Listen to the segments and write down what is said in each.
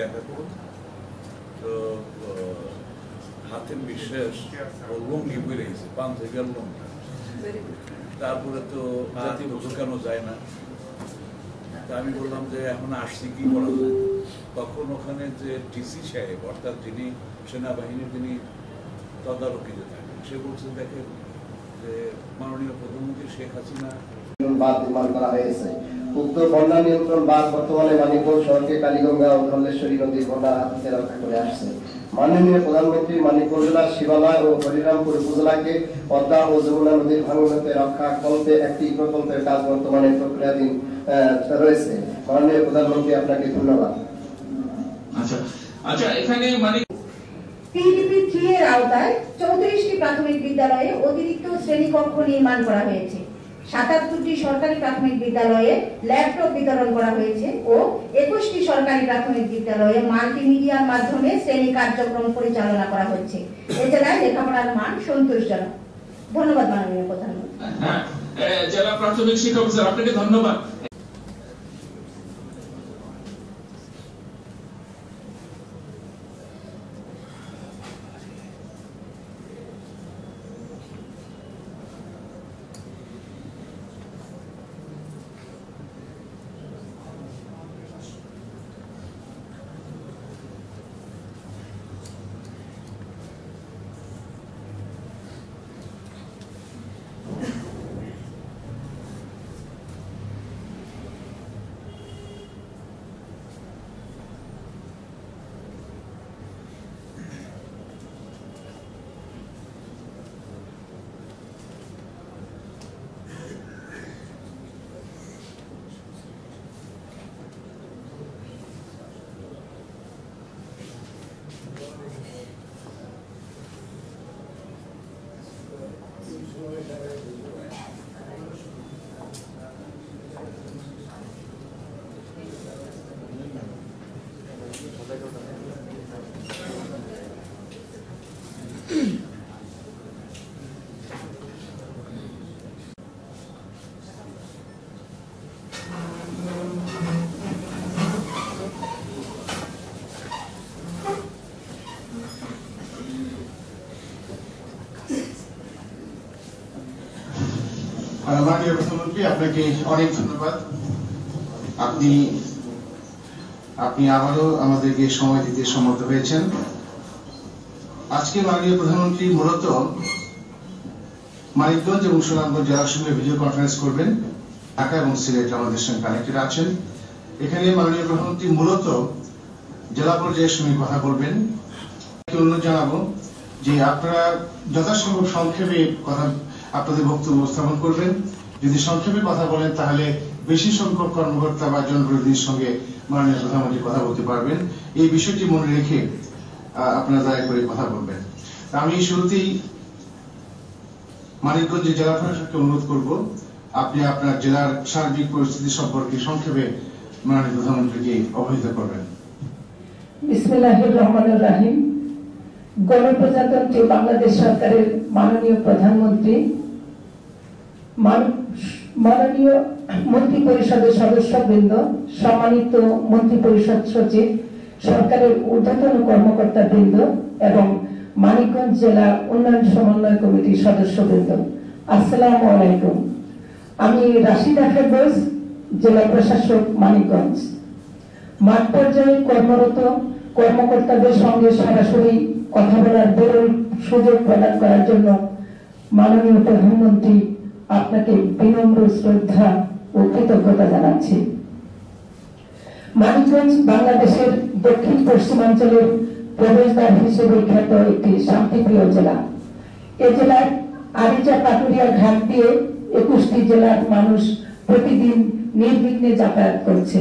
দেখা করুন। তো হাতের বিশ্বাস ও লুঙ্গি পরে গেছে, পাঞ্জাবির লুঙ্গি, তারপরে তো ঢুকানো যায় না। তা আমি বললাম যে এখন আসছি কি করা যায়। তখন ওখানে যে ডিসি সাহেব, অর্থাৎ যিনি সেনাবাহিনীর যিনি তদারকিতে থাকেন, সে বলছে দেখেন যে মাননীয় প্রধানমন্ত্রী শেখ হাসিনা বাঁধ নির্মাণ করা হয়েছে। উক্ত বন্যা নিয়ন্ত্রণ বাঁধ বর্তমানে মানিকগঞ্জ শহরকে কালীগঙ্গা ও ধলেশ্বরী নদীর বন্যার হাত থেকে রক্ষা করে আসছে। মাননীয় প্রধানমন্ত্রী মানিকগঞ্জ জেলার শিবালয় ও হরিরামপুর উপজেলাকে পদ্মা ও যমুনা নদীর ভাঙন হতে রক্ষা করতে একটি প্রকল্পের কাজ বর্তমানে প্রক্রিয়াধীন রয়েছে। মাননীয় প্রধানমন্ত্রী, আপনাকে ধন্যবাদ। আচ্ছা, এখানে PDP 3 এর আওতায় 34টি প্রাথমিক বিদ্যালয়ে অতিরিক্ত শ্রেণীকক্ষ নির্মাণ করা হয়েছে। 77টি সরকারি প্রাথমিক বিদ্যালয়ে ল্যাপটপ বিতরণ করা হয়েছে ও 21টি সরকারি প্রাথমিক বিদ্যালয়ে মাল্টিমিডিয়ার মাধ্যমে শ্রেণী কার্যক্রম পরিচালনা করা হচ্ছে। এ জেলায় লেখাপড়ার মান সন্তোষজনক। ধন্যবাদ মাননীয় প্রধানমন্ত্রী। জেলা প্রাথমিক শিক্ষক স্যার, আপনাকে ধন্যবাদ। মাননীয় প্রধানমন্ত্রী, আপনাকে অনেক ধন্যবাদ। আপনি আবারও আমাদেরকে সময় দিতে সমর্থ হয়েছেন। আজকে মাননীয় প্রধানমন্ত্রী মূলত মানিকগঞ্জ এবং সুনামগঞ্জ জেলার সঙ্গে ভিডিও কনফারেন্স করবেন। ঢাকা এবং সিলেট আমাদের সঙ্গে কানেক্টেড আছেন। এখানে মাননীয় প্রধানমন্ত্রী মূলত জেলা পর্যায়ের সঙ্গে কথা বলবেন। অনুরোধ জানাবো যে আপনারা যথাসম্ভব সংক্ষেপে কথা আপনাদের বক্তব্য উপস্থাপন করবেন। যদি সংক্ষেপে কথা বলেন তাহলে বেশি সংখ্যক কর্মকর্তা বা জনপ্রতিনিধির সঙ্গে মাননীয় প্রধানমন্ত্রী কথা বলতে পারবেন। এই বিষয়টি মনে রেখে আপনারা দয়া করে কথা বলবেন। আমি শুরুতেই মানিকগঞ্জের জেলা প্রশাসককে অনুরোধ করব, আপনি আপনার জেলার সার্বিক পরিস্থিতি সম্পর্কে সংক্ষেপে মাননীয় প্রধানমন্ত্রীকে অবহিত করবেন। বিসমিল্লাহির রহমানির রহিম। গণপ্রজাতন্ত্রী বাংলাদেশ সরকারের মাননীয় প্রধানমন্ত্রী, মাননীয় মন্ত্রী পরিষদের সদস্যবৃন্দ, সম্মানিত মন্ত্রী পরিষদ সচিব, সরকারের ঊর্ধ্বতন কর্মকর্তা বৃন্দ এবং মানিকগঞ্জ জেলা উন্নয়ন সমন্বয় কমিটির সদস্যবৃন্দ, আসসালামু আলাইকুম। আমি রাশিদা ফেরদৌস, জেলা প্রশাসক, মানিকগঞ্জ। মাঠ পর্যায়ে কর্মরত কর্মকর্তাদের সঙ্গে সরাসরি কথা বলার বিরল সুযোগ প্রদান করার জন্য মাননীয় প্রধানমন্ত্রী আপনাকে বিনম্র শ্রদ্ধা ও কৃতজ্ঞতা জানাচ্ছি। মানিকগঞ্জ বাংলাদেশের দক্ষিণ পশ্চিমাঞ্চলের প্রবেশদ্বার হিসেবে খ্যাত একটি শান্তিপ্রিয় জেলা। এ জেলার আরিচা পাটুরিয়া ঘাট দিয়ে 21টি জেলার মানুষ প্রতিদিন নির্বিঘ্নে যাতায়াত করছে।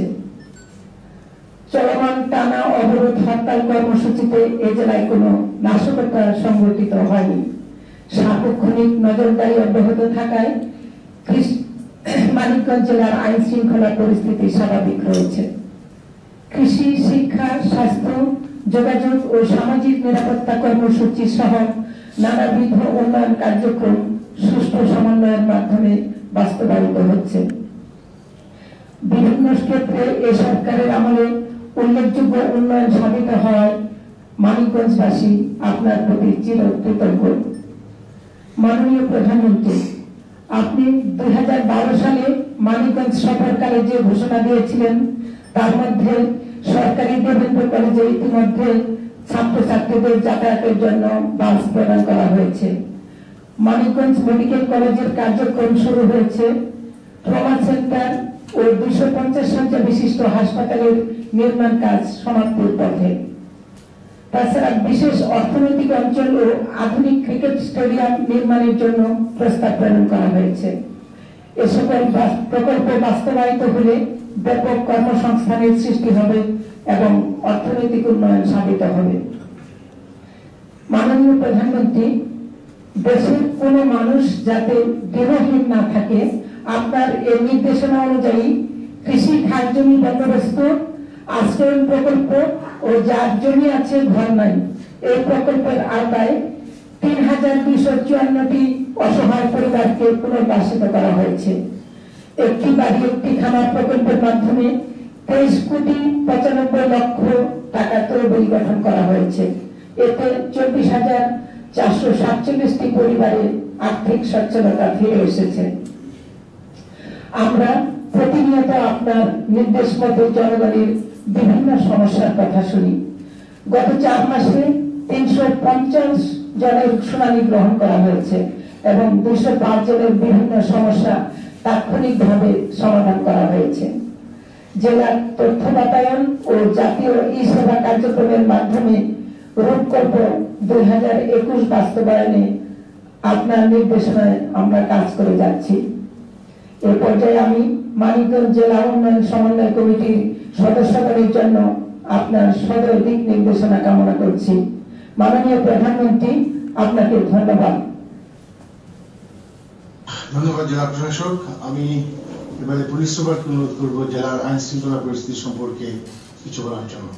চলমান টানা অবরোধ হরতাল কর্মসূচিতে এ জেলায় কোনো নাশকতা সংঘটিত হয়নি। সার্বক্ষণিক নজরদারি অব্যাহত থাকায় মানিকগঞ্জ জেলার আইন শৃঙ্খলা পরিস্থিতি স্বাভাবিক রয়েছে। কৃষি, শিক্ষা, স্বাস্থ্য, যোগাযোগ ও সামাজিক নিরাপত্তা কর্মসূচি সহ নানাবিধ উন্নয়ন কার্যক্রম সুষ্ঠু সমন্বয়ের মাধ্যমে বাস্তবায়িত হচ্ছে। বিভিন্ন ক্ষেত্রে এ সরকারের আমলে উল্লেখযোগ্য উন্নয়ন সাধিত হওয়ায় মানিকগঞ্জবাসী আপনার প্রতি চিরকৃতজ্ঞ। মাননীয় প্রধানমন্ত্রী, আপনি 2012 সালে মানিকগঞ্জ সফরকালে যে ঘোষণা দিয়েছিলেন তার মধ্যে সরকারি দেবেন্দ্র কলেজে ইতিমধ্যে ছাত্রছাত্রীদের যাতায়াতের জন্য বাস প্রদান করা হয়েছে। মানিকগঞ্জ মেডিকেল কলেজের কার্যক্রম শুরু হয়েছে। ট্রমা সেন্টার ও 250 শয্যা বিশিষ্ট হাসপাতালের নির্মাণ কাজ সমাপ্তির পথে। তাছাড়া বিশেষ অর্থনৈতিক অঞ্চল ও আধুনিক ক্রিকেট স্টেডিয়াম নির্মাণের জন্য প্রস্তাব প্রেরণ করা হয়েছে। এ সকল প্রকল্প বাস্তবায়িত হলে ব্যাপক কর্মসংস্থানের সৃষ্টি হবে এবং অর্থনৈতিক উন্নয়ন সাধিত হবে। মাননীয় প্রধানমন্ত্রী, দেশের কোন মানুষ যাতে গৃহহীন না থাকে, আপনার এই নির্দেশনা অনুযায়ী কৃষি খাত জমি বন্দোবস্ত, আশ্রয়ন প্রকল্প ও যার জমি আছে ঘর নাই, এই প্রকল্পের আওতায় 3254টি অসহায় পরিবারকে পুনর্বাসিত করা হয়েছে। একটি বাড়ি একটি খামার প্রকল্পের মাধ্যমে 23,95,00,000 টাকা তহবিল গঠন করা হয়েছে। এতে 24,447টি পরিবারে আর্থিক সচ্ছলতা ফিরে এসেছে। আমরা প্রতিনিয়ত আপনার নির্দেশ মতো জনগণের বিভিন্ন সমস্যার কথা শুনি। গত 4 মাসে 350 জনের শুনানি গ্রহণ করা হয়েছে এবং 205 জনের বিভিন্ন সমস্যা তাৎক্ষণিকভাবে সমাধান করা হয়েছে। জেলার তথ্য বাতায়ন ও জাতীয় ই সেবা কার্যক্রমের মাধ্যমে রূপকল্প 2021 বাস্তবায়নে আপনার নির্দেশনায় আমরা কাজ করে যাচ্ছি। এ পর্যায়ে আমি মানিকগঞ্জ জেলা উন্নয়ন সমন্বয় কমিটির সদস্যগণের জন্য আপনার সদয় দিক নির্দেশনা কামনা করছি। মাননীয় প্রধানমন্ত্রী, আপনাকে ধন্যবাদ। ধন্যবাদ জেলা প্রশাসক। আমি এবারে পুলিশ সুপারকে অনুরোধ করব জেলার আইন শৃঙ্খলা পরিস্থিতি সম্পর্কে কিছু বলার জন্য।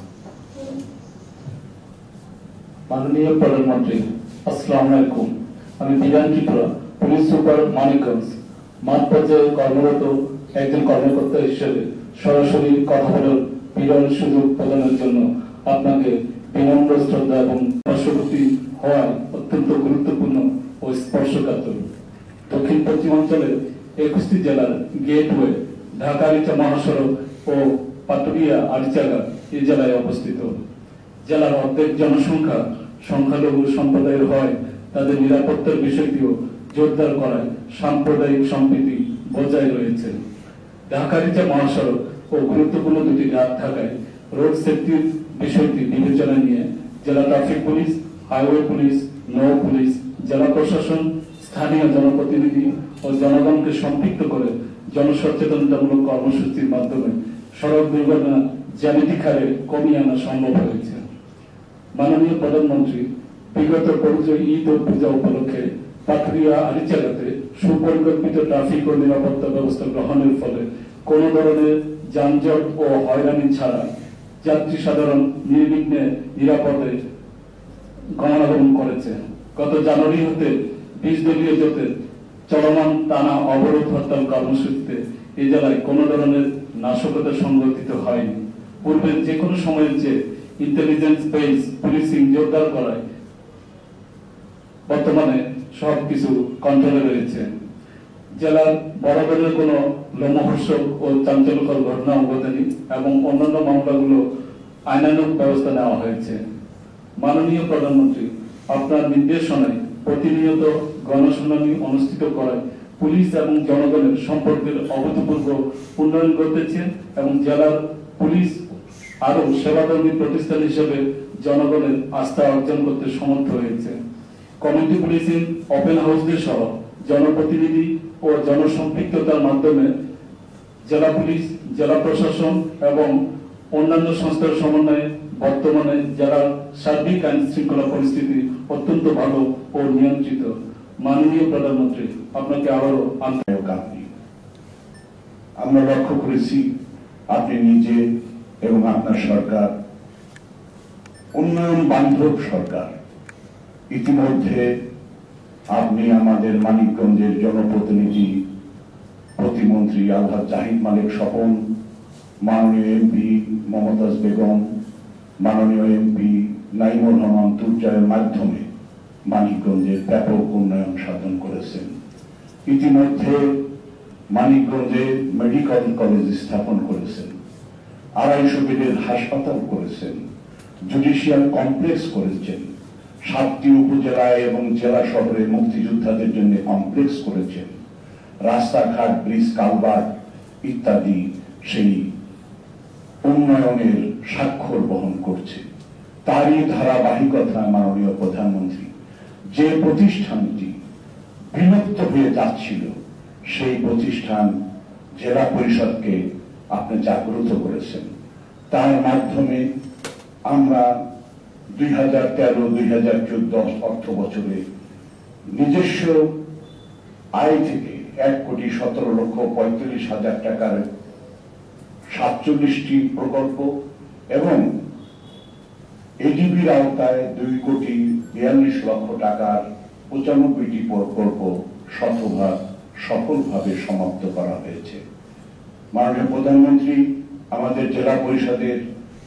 মাননীয় প্রধানমন্ত্রী, আসসালামু আলাইকুম। আমি বিধান ত্রিপুরা পুলিশ সুপার মানিকগঞ্জ মাঠ পর্যায়ে কর্মরত একজন কর্মকর্তা হিসেবে সরাসরি কথা বলার বিরল সুযোগ প্রদানের জন্য আপনাকে বিনম্র শ্রদ্ধা এবং পার্শ্ববর্তী হওয়ায় অত্যন্ত গুরুত্বপূর্ণ ও স্পর্শকাতর। দক্ষিণ পশ্চিমাঞ্চলের 21টি জেলার গেটওয়ে ঢাকা আরিচা মহাসড়ক ও পাটুরিয়া আরিচাঘাট এই জেলায় অবস্থিত। জেলার অর্ধেক জনসংখ্যা সংখ্যালঘু সম্প্রদায়ের হয় তাদের নিরাপত্তার বিষয়টিও জোরদার করায় সাম্প্রদায়িক সম্প্রীতি বজায় রয়েছে। ঢাকা আরিচা মহাসড়ক ও গুরুত্বপূর্ণ দুটি ঘাট থাকায় রোড সেফটির বিষয়টি বিবেচনা নিয়ে জেলা ট্রাফিক পুলিশ, হাইওয়ে পুলিশ, নৌ পুলিশ, জেলা প্রশাসন, স্থানীয় জনপ্রতিনিধি ও জনগণকে সম্পৃক্ত করে জনসচেতনতামূলক কর্মসূচির মাধ্যমে সড়ক দুর্ঘটনা জ্যামিতিক হারে কমিয়ে আনা সম্ভব হয়েছে। মাননীয় প্রধানমন্ত্রী, বিগত পবিত্র ঈদ ও পূজা উপলক্ষে পাটুরিয়া আরিচাঘাটে সুপরিকল্পিত ট্রাফিক ও নিরাপত্তা ব্যবস্থা গ্রহণের ফলে কোন ধরনের যানজট ও হয়রানি ছাড়া যাত্রী সাধারণ নির্বিঘ্নে নিরাপদে গমনাগমন করেছে। গত জানুয়ারি হতে 20 দলীয় জোটের চলমান টানা অবরোধ হরতাল কর্মসূচিতে এই জেলায় কোন ধরনের নাশকতা সংঘটিত হয়নি। পূর্বে যে কোনো সময়ের চেয়ে ইন্টেলিজেন্স বেস পুলিশিং জোরদার করায় বর্তমানে সবকিছু কন্ট্রোলে রয়েছে। জেলার বড় ধরনের কোনো লোমহর্ষক ও চাঞ্চল্যকর ঘটনা ঘটেনি এবং অন্যান্য মামলাগুলো আইনানুগ ব্যবস্থা নেওয়া হয়েছে। মাননীয় প্রধানমন্ত্রী, আপনার নির্দেশনায় প্রতিনিয়ত গণশুনানি অনুষ্ঠিত করায় পুলিশ এবং জনগণের সম্পর্কের অভূতপূর্ব উন্নয়ন ঘটেছে এবং জেলার পুলিশ আরো সেবাধর্মী প্রতিষ্ঠান হিসেবে জনগণের আস্থা অর্জন করতে সমর্থ হয়েছে। কমিউনিটি পুলিশিং, ওপেন হাউসদের সহ জনপ্রতিনিধি ও জনসম্পৃক্ততার মাধ্যমে জেলা পুলিশ, জেলা প্রশাসন এবং অন্যান্য সংস্থার সমন্বয়ে বর্তমানে জেলার সার্বিক আইন শৃঙ্খলা পরিস্থিতি অত্যন্ত ভালো ও নিয়ন্ত্রিত। মাননীয় প্রধানমন্ত্রী, আপনাকে আবারও আন্তরিক। আমরা লক্ষ্য করেছি আপনি নিজে এবং আপনার সরকার উন্নয়ন বান্ধব সরকার। ইতিমধ্যে আপনি আমাদের মানিকগঞ্জের জনপ্রতিনিধি প্রতিমন্ত্রী আলহাজ জাহিদ মালিক স্বপন, মাননীয় এমপি মমতাজ বেগম, মাননীয় এমপি নাইমুর রহমান তুর্জারের মাধ্যমে মানিকগঞ্জের ব্যাপক উন্নয়ন সাধন করেছেন। ইতিমধ্যে মানিকগঞ্জে মেডিকেল কলেজ স্থাপন করেছেন, 250 বেডের হাসপাতাল করেছেন, জুডিশিয়াল কমপ্লেক্স করেছেন, 7টি উপজেলায় এবং জেলা শহরে মুক্তিযোদ্ধাদের জন্য কমপ্লেক্স করেছেন, রাস্তাঘাট, ব্রিজ, কালভার্ট ইত্যাদি সেই উন্নয়নের স্বাক্ষর বহন করছে। তারই ধারাবাহিকতা মাননীয় প্রধানমন্ত্রী যে প্রতিষ্ঠানটি বিলুপ্ত হয়ে যাচ্ছিল সেই প্রতিষ্ঠান জেলা পরিষদকে আপনি জাগ্রত করেছেন। তার মাধ্যমে আমরা 2013-2014 অর্থ বছরে নিজস্ব আয় থেকে 1,17,45,000 টাকার 47টি প্রকল্প এবং এডিবির আওতায় 2,42,00,000 টাকার 95টি প্রকল্প সফলভাবে সমাপ্ত করা হয়েছে। মাননীয় প্রধানমন্ত্রী আমাদের জেলা পরিষদের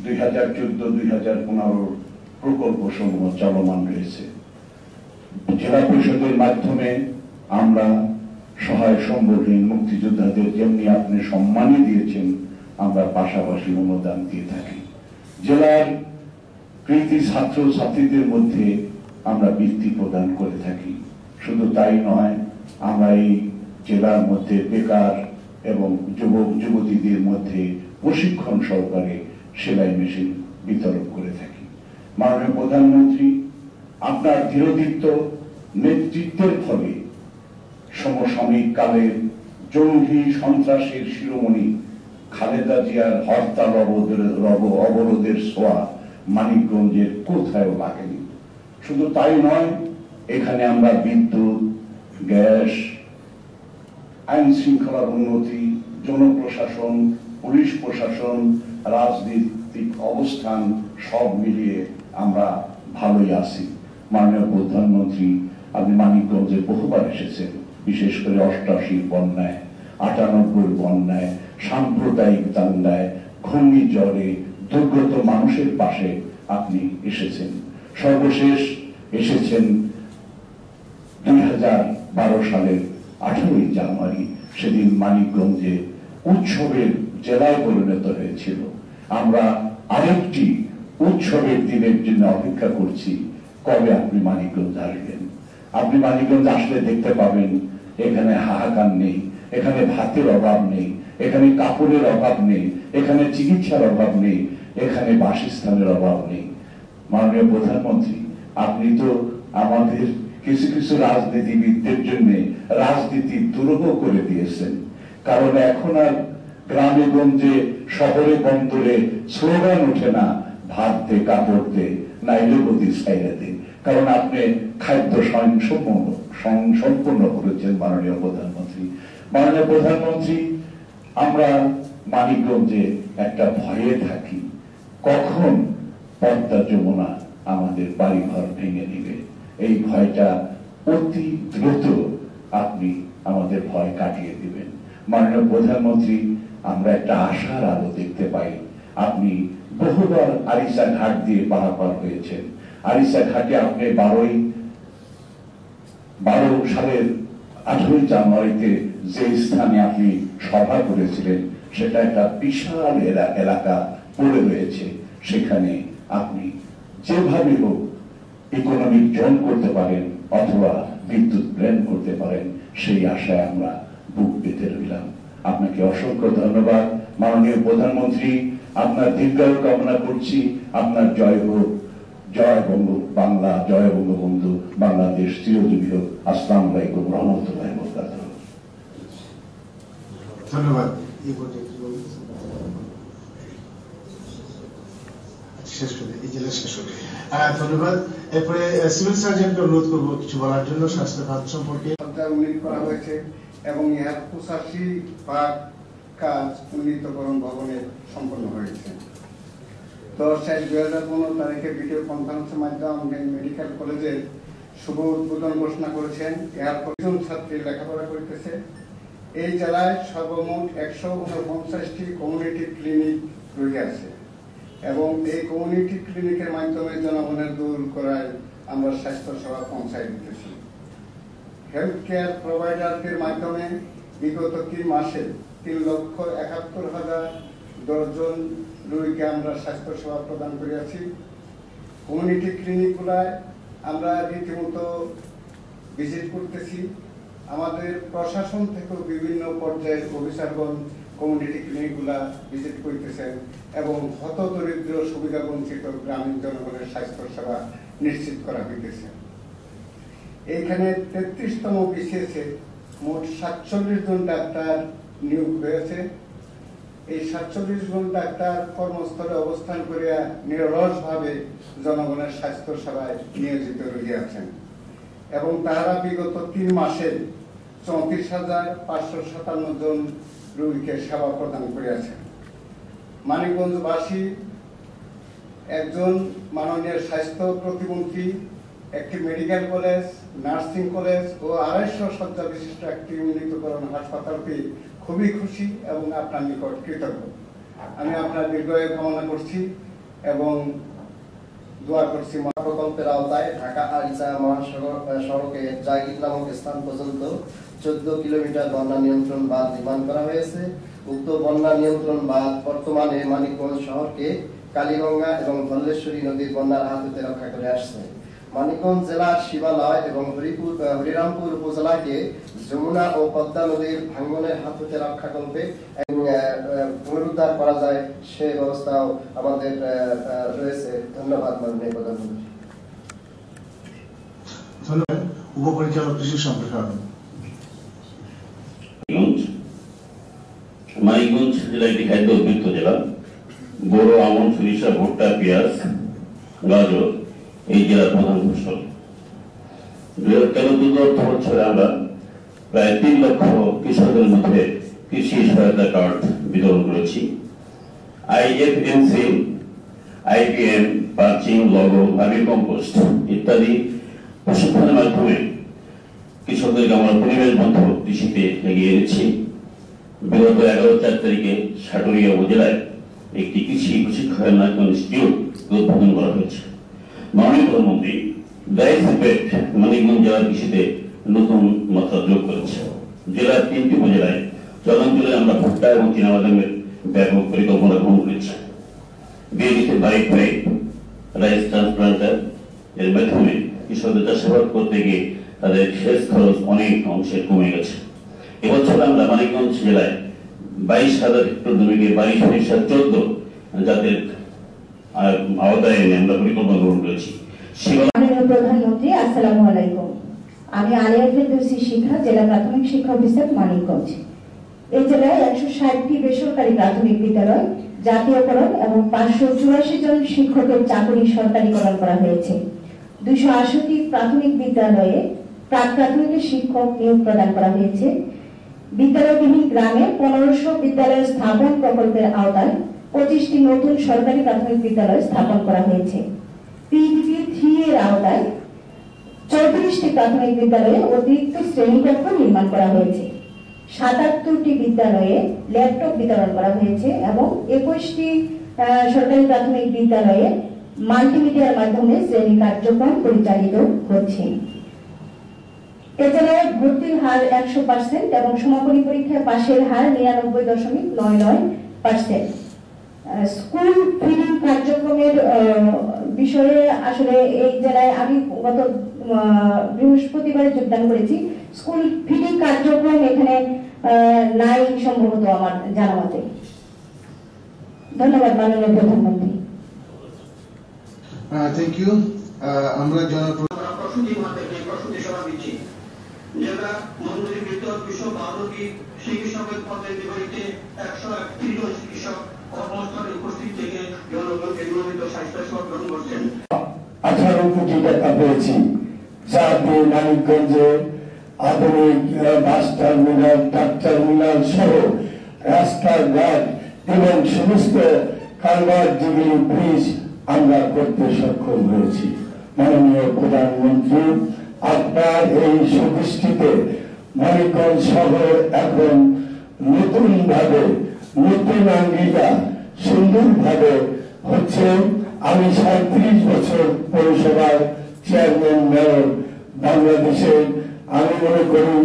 2014-2015 প্রকল্প সমূহ চলমান রয়েছে। জেলা পরিষদের মাধ্যমে আমরা সহায় সম্বলহীন মুক্তিযোদ্ধাদের যেমনি আপনি সম্মানই দিয়েছেন, আমরা পাশাপাশি অনুদান দিয়ে থাকি। জেলার কৃতি ছাত্র ছাত্রীদের মধ্যে আমরা বৃত্তি প্রদান করে থাকি। শুধু তাই নয়, আমরা এই জেলার মধ্যে বেকার এবং যুবক যুবতীদের মধ্যে প্রশিক্ষণ সহকারে সেলাই মেশিন বিতরণ করে থাকি। মাননীয় প্রধানমন্ত্রী আপনার দৃঢ়দীপ্ত নেতৃত্বের ফলে সমসাময়িক কালের জঙ্গি সন্ত্রাসের শিরোমণি খালেদা জিয়ার হরতাল অবরোধের ছোঁয়া মানিকগঞ্জের কোথাও লাগেনি। শুধু তাই নয়, এখানে আমরা বিদ্যুৎ, গ্যাস, আইন শৃঙ্খলার উন্নতি, জনপ্রশাসন, পুলিশ প্রশাসন, রাজনৈতিক অবস্থান সব মিলিয়ে আমরা ভালোই আছি। মাননীয় প্রধানমন্ত্রী আপনি মানিকগঞ্জে বহুবার এসেছেন, বিশেষ করে 88 বন্যায়, 98 বন্যায়, সাম্প্রদায়িক দাঙ্গায়, ঘূর্ণিঝড়ে দুর্গত মানুষের পাশে আপনি এসেছেন। সর্বশেষ এসেছেন 2012 সালের 18 জানুয়ারি। সেদিন মানিকগঞ্জে উৎসবের জেলায় পরিণত হয়েছিল। আমরা আরেকটি উৎসবের দিনের জন্য অপেক্ষা করছি, কবে আপনি মানিকগঞ্জ আসবেন। আপনি মানিকগঞ্জ আসলে দেখতে পাবেন এখানে হাহাকার নেই, এখানে ভাতের অভাব নেই, এখানে কাপড়ের অভাব নেই, এখানে চিকিৎসার অভাব নেই, এখানে বাসস্থানের অভাব নেই। মাননীয় প্রধানমন্ত্রী আপনি তো আমাদের কিছু কিছু রাজনীতিবিদদের জন্য রাজনীতি দুর্গ করে দিয়েছেন। কারণ এখন আর গ্রামে গঞ্জে শহরে বন্দরে স্লোগান ওঠে না, ভাত দে, কাপড় দে, নাইলে গতি ছাইড়ে দে। কারণ আপনি খাদ্য সম্পূর্ণ করেছেন মাননীয় প্রধানমন্ত্রী। মাননীয় প্রধানমন্ত্রী আমরা মানিকগঞ্জে একটা ভয়ে থাকি, কখন পদ্মা যমুনা আমাদের বাড়িঘর ভেঙে নিবে। এই ভয়টা অতি দ্রুত আপনি আমাদের ভয় কাটিয়ে দিবেন। মাননীয় প্রধানমন্ত্রী আমরা একটা আশার আলো দেখতে পাই। আপনি বহুবার আরিসা ঘাট দিয়ে পারাপার হয়েছেন। আরিসা ঘাটে আপনি 12 সালের 18 জানুয়ারিতে যে স্থানে আপনি সভা করেছিলেন সেটা একটা বিশাল এলাকা পড়ে রয়েছে। সেখানে আপনি যেভাবে হোক ইকোনমিক জোন করতে পারেন অথবা বিদ্যুৎ প্ল্যান করতে পারেন, সেই আশায় আমরা বুক পেতে রইলাম। আপনাকে অসংখ্য ধন্যবাদ মাননীয় প্রধানমন্ত্রী। আপনার দীর্ঘায়ু কামনা করছি। আপনার জয় হোক, জয় বাংলা, জয় বঙ্গবন্ধু, বাংলাদেশ চিরজীবী হোক। আসসালামু আলাইকুম রহমতুল্লাহি ওয়া বারাকাতুহু। ধন্যবাদ। ধন্যবাদ। এরপরে সিভিল সার্জনকে অনুরোধ করবো কিছু বলার জন্য স্বাস্থ্য খাত সম্পর্কে। উন্নীত করা হয়েছে এবং ইহার 85 কাজ উন্নীতকরণ ভবনে সম্পন্ন হয়েছে। 10/6/2015 তারিখে ভিডিও কনফারেন্সের মাধ্যমে মেডিকেল কলেজের শুভ উদ্বোধন ঘোষণা করেছেন। এর 5 ছাত্রী লেখাপড়া করতেছে। এই জেলায় সর্বমোট 149টি কমিউনিটি ক্লিনিক রয়েছে। এবং এই কমিউনিটি ক্লিনিকের মাধ্যমে জনগণের দূর করায় আমরা স্বাস্থ্য সেবা পৌঁছায় দিতেছি। হেলথ কেয়ার প্রোভাইডারদের মাধ্যমে বিগত 3 মাসে 3,71,010 জন রোগীকে আমরা স্বাস্থ্য সেবা প্রদান করিয়াছি। কমিউনিটি ক্লিনিকগুলায় আমরা রীতিমতো ভিজিট করতেছি। আমাদের প্রশাসন থেকেও বিভিন্ন পর্যায়ের অফিসারগণ কমিউনিটি ক্লিনিকগুলা ভিজিট করতেছেন এবং হতদরিদ্র সুবিধা বঞ্চিত গ্রামীণ জনগণের স্বাস্থ্য সেবা নিশ্চিত করা হইতেছে। এইখানে 33তম বিসিএসে মোট 47 জন ডাক্তার নিয়োগ হয়েছে। এই 47 জন ডাক্তার কর্মস্থলে অবস্থান করিয়া নিরলসভাবে জনগণের স্বাস্থ্য সেবায় নিয়োজিত রহিয়াছেন এবং তারা বিগত 3 মাসে 34,557 জন রোগীকে সেবা প্রদান করিয়াছেন। মানিকগঞ্জবাসী একজন মাননীয় স্বাস্থ্য প্রতিমন্ত্রী, একটি মেডিকেল কলেজ, নার্সিং কলেজ ও 250 শয্যা বিশিষ্ট একটি উন্নীতকরণ হাসপাতাল পেয়ে খুবই খুশি এবং আপনার নিকট কৃতজ্ঞ। আমি আপনার দীর্ঘায়ু কামনা করছি এবং দোয়া করছি। প্রকল্পের আওতায় ঢাকা আরিচা মহাসড়কে জাগির নামক স্থান পর্যন্ত 14 কিলোমিটার বন্যা নিয়ন্ত্রণ বাঁধ নির্মাণ করা হয়েছে। উক্ত বন্যা নিয়ন্ত্রণ বাঁধ বর্তমানে মানিকগঞ্জ শহরকে কালীগঙ্গা এবং ধলেশ্বরী নদীর বন্যার হাত হতে রক্ষা করে আসছে। মানিকগঞ্জ জেলার শিবালয় এবং হরিরামপুর উপজেলাকে যমুনা ও পদ্মা নদীর ভাঙ্গনের হাত হতে রক্ষা করবে এবং পুনরুদ্ধার করা যায় সেই ব্যবস্থাও আমাদের রয়েছে। ধন্যবাদ মাননীয় প্রধানমন্ত্রী। ধন্যবাদ। উপপরিচালক কৃষি সম্প্রসারণ। মানিকগঞ্জ জেলা একটি খাদ্য উদ্বৃত্ত জেলা। বোরো, আমন, সরিষা, ভুট্টা, পেঁয়াজ, গাজর এই জেলার প্রধান ফসল। 2013-14 অর্থ বছরে আমরা প্রায় 3 লক্ষ কৃষকদের মধ্যে কৃষি সহায়তা কার্ড বিতরণ করেছি। IFMC, IPM, perching, logo, vermi compost ইত্যাদি প্রশিক্ষণের মাধ্যমে কৃষকদেরকে আমরা পরিবেশ বান্ধব কৃষিতে এগিয়ে এনেছি। বিগত 11-4 তারিখে সাটুরিয়া উপজেলায় একটি কৃষি প্রশিক্ষণ ইনস্টিটিউট উদ্বোধন করা হয়েছে। মাননীয় প্রধানমন্ত্রী ডাইস ইফেক্ট মানিকগঞ্জ জেলার কৃষিতে নতুন মাত্রা যোগ করেছে। জেলার 3টি উপজেলায় চলাঞ্চলে আমরা ভুট্টা এবং চীনাবাদামের ব্যাপক পরিকল্পনা গ্রহণ করেছি। বিএডিতে বাইক পাইপ, রাইস ট্রান্সপ্লান্টার এর মাধ্যমে কৃষকদের চাষাবাদ করতে গিয়ে তাদের সেচ খরচ অনেক অংশে কমে গেছে। এবছর আমরা মানিকগঞ্জ জেলায় 22,000 হেক্টর জমিকে 22,14 জাতের আওতায় এনে আমরা পরিকল্পনা গ্রহণ করেছি। প্রধানমন্ত্রী, আসসালামু আলাইকুম। আমি আলিয়া ফেরদৌসী শিখা, জেলা প্রাথমিক শিক্ষা অফিসার মানিকগঞ্জ। এই জেলায় 160টি বেসরকারি প্রাথমিক বিদ্যালয় জাতীয়করণ এবং 584 জন শিক্ষকের চাকরি সরকারিকরণ করা হয়েছে। 280টি প্রাথমিক বিদ্যালয়ে প্রাক প্রাথমিক শিক্ষক নিয়োগ প্রদান করা হয়েছে। বিদ্যালয়বিহীন গ্রামে 1500 বিদ্যালয় স্থাপন প্রকল্পের আওতায় 25টি নতুন সরকারি প্রাথমিক বিদ্যালয় স্থাপন করা হয়েছে। PDP 3 এর আওতায় 34টি প্রাথমিক বিদ্যালয়ে অতিরিক্ত শ্রেণীকক্ষ নির্মাণ করা হয়েছে। 77টি বিদ্যালয়ে ল্যাপটপ বিতরণ করা হয়েছে এবং 21টি সরকারি প্রাথমিক বিদ্যালয়ে মাল্টিমিডিয়ার মাধ্যমে শ্রেণী কার্যক্রম পরিচালিত হচ্ছে। এছাড়া ভর্তির হার 100% এবং সমাপনী পরীক্ষায় পাশের হার 99.99%। স্কুল ফিডিং কার্যক্রমের বিষয়ে আসলে এই জেলায় আমি গত বৃহস্পতিবারে যোগদান করেছি। স্কুল ফিডিং কার্যক্রম এখানে নাই সম্ভবত আমার জানা মতে। ধন্যবাদ মাননীয় প্রধানমন্ত্রী। Thank you. আমরা প্রসূতি মাতাকে প্রসূতি সেবা দিচ্ছি। জেলা মঞ্জুরি বিদ্যুৎ 252টি চিকিৎসকের পদের বিপরীতে 131 জন চিকিৎসক কর্মস্থলে উপস্থিত থেকে জনগণকে নিয়মিত স্বাস্থ্য সেবা গ্রহণ করছেন। 18 কোটি টাকা পেয়েছি, যা দিয়ে মানিকগঞ্জে আধুনিক বাস টার্মিনাল, ট্রাক টার্মিনাল সহ রাস্তাঘাট এবং সমস্ত কালভার্ট যেগুলি ব্রিজ আমরা করতে সক্ষম হয়েছি। মাননীয় প্রধানমন্ত্রী, আপনার এই সুদৃষ্টিতে মানিকগঞ্জ শহর এখন নতুন ভাবে, নতুন আঙ্গিকা সুন্দরভাবে হচ্ছে আমি 37 বছর পৌরসভার চেয়ারম্যান মেয়র বাংলাদেশের। আমি মনে করি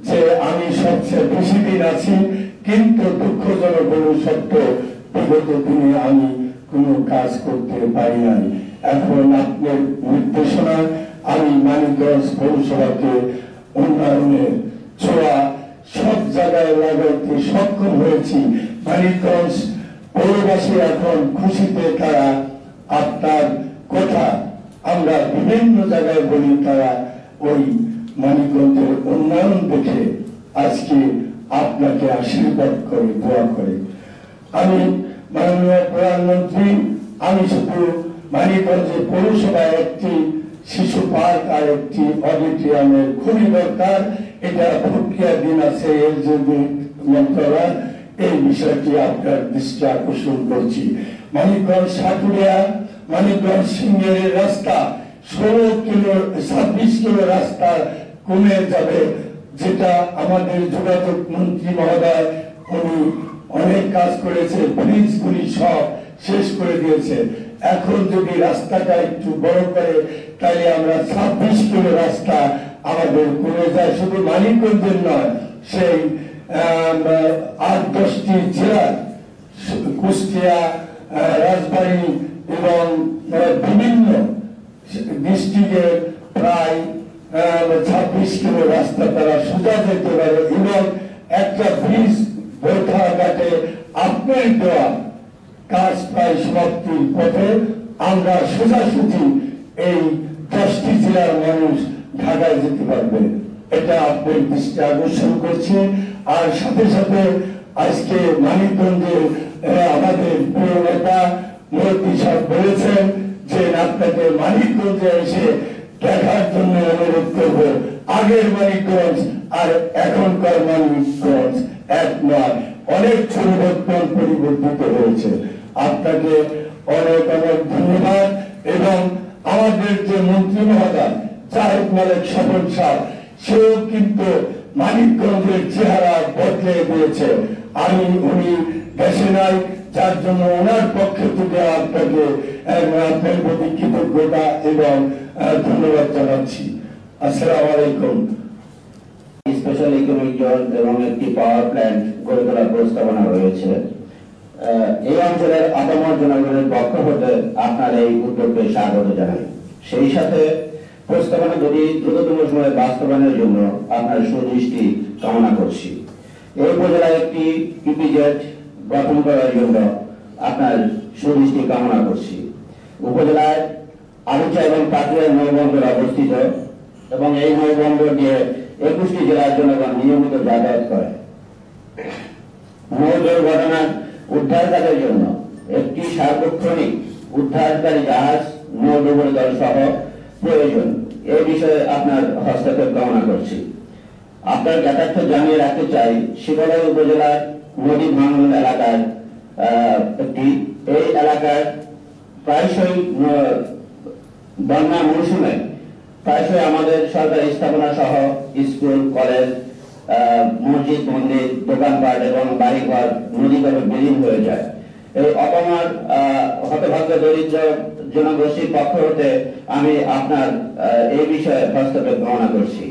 যে আমি সবচেয়ে বেশি দিন আছি, কিন্তু দুঃখজনক হল সত্য, বিগত দিনে আমি কোনো কাজ করতে পারি নাই। এখন আপনার নির্দেশনায় আমি মানিকগঞ্জ পৌরসভাকে উন্নয়নের ছোঁয়া সব জায়গায় লাগাইতে সক্ষম হয়েছি। মানিকগঞ্জ পৌরবাসী এখন খুশিতে, তারা আপনার কথা আমরা বিভিন্ন জায়গায় বলি, তারা ওই মানিকগঞ্জের উন্নয়ন দেখে আজকে আপনাকে আশীর্বাদ করে, দোয়া করে। আমি মাননীয় প্রধানমন্ত্রী, আমি শুধু মানিকগঞ্জে পৌরসভায় একটি শিশু পার্ক আর একটি অডিটোরিয়ামের খুবই দরকার। এটা প্রক্রিয়াধীন আছে এলজিবি মন্ত্রণালয়, এই বিষয়টি আপনার দৃষ্টি আকর্ষণ করছি। মানিকগঞ্জ সাটুরিয়া মানিকগঞ্জ সিঙ্গেরের রাস্তা 26 কিলো রাস্তা কমে যাবে, যেটা আমাদের যোগাযোগ মন্ত্রী মহোদয় উনি অনেক কাজ করেছে, ব্রিজগুলি সব শেষ করে দিয়েছে। এখন যদি রাস্তাটা একটু বড় করে, তাহলে আমরা 26 কিলো রাস্তা আমাদের কমে যায়। শুধু মানিকগঞ্জের নয়, সেই 8-10টি জেলার, কুষ্টিয়া, রাজবাড়ী এবং বিভিন্ন ডিস্ট্রিক্টের প্রায় 26 কিলো রাস্তা তারা সোজা যেতে পারে। এবং একটা ব্রিজ বৈঠাঘাটে আপনার দেওয়া কাজ প্রায় সমাপ্তির পথে, আমরা সোজাসুজি এই 10টি জেলার মানুষ ঢাকায় যেতে পারবে, এটা আপনার দৃষ্টি আকর্ষণ করছি। আর সাথে সাথে আজকে মানিকগঞ্জে আমাদের প্রিয় নেতা মুরব্বী সাহেব বলেছেন যে আপনাকে মানিকগঞ্জে এসে দেখার জন্য অনুরোধ করব। আগের মানিকগঞ্জ আর এখনকার মানিকগঞ্জ এক নয়, অনেক পরিবর্তিত হয়েছে। আপনাকে অনেক অনেক ধন্যবাদ। এবং আমাদের যে মন্ত্রী মহোদয় জাহিদ মালিক স্বপন সাহেব, সেও কিন্তু মানিকগঞ্জের চেহারা বদলে দিয়েছে। উনি দেশে নাই, যার জন্য ওনার পক্ষে থেকে আপনাকে আপনার প্রতি কৃতজ্ঞতা এবং ধন্যবাদ জানাচ্ছি। আসসালামু আলাইকুম। স্পেশাল ইকোনমিক জোন এবং একটি পাওয়ার প্ল্যান্ট গড়ে তোলার প্রস্তাবনা রয়েছে। এই অঞ্চলের আপামর জনগণের পক্ষ হতে আপনার এই উদ্যোগকে স্বাগত জানাই। সেই সাথে প্রস্তাবনা যদি দ্রুততম সময়ে বাস্তবায়নের জন্য আপনার সুদৃষ্টি কামনা করছি। এই উপজেলায় একটি ইপিজেড গঠন করার জন্য আপনার সুদৃষ্টি কামনা করছি। উপজেলায় আরিচা এবং পাটুরিয়া নৌবন্দর অবস্থিত এবং এই নৌবন্দর দিয়ে 21টি জেলার জনগণ নিয়মিত যাতায়াত করে। নৌ দুর্ঘটনার উদ্ধার কাজের জন্য একটি সার্বক্ষণিক উদ্ধারকারী জাহাজ, নৌ ডুবুরি দল সহ প্রয়োজন। এই বিষয়ে আপনার হস্তক্ষেপ কামনা করছি। আপনার জ্ঞাতার্থ জানিয়ে রাখতে চাই, শিবালয় উপজেলার নদী ভাঙন এলাকার এই এলাকার প্রায়শই বন্যা মৌসুমে প্রায়শই আমাদের সরকারি স্থাপনা সহ স্কুল, কলেজ, মসজিদ, মন্দির, দোকানপাট এবং বাড়িঘর নদীগর্ভে বিলীন হয়ে যায়। এই অপমার হতভাগ্য দরিদ্র জনগোষ্ঠীর পক্ষ হতে আমি আপনার এই বিষয়ে হস্তক্ষেপ কামনা করছি।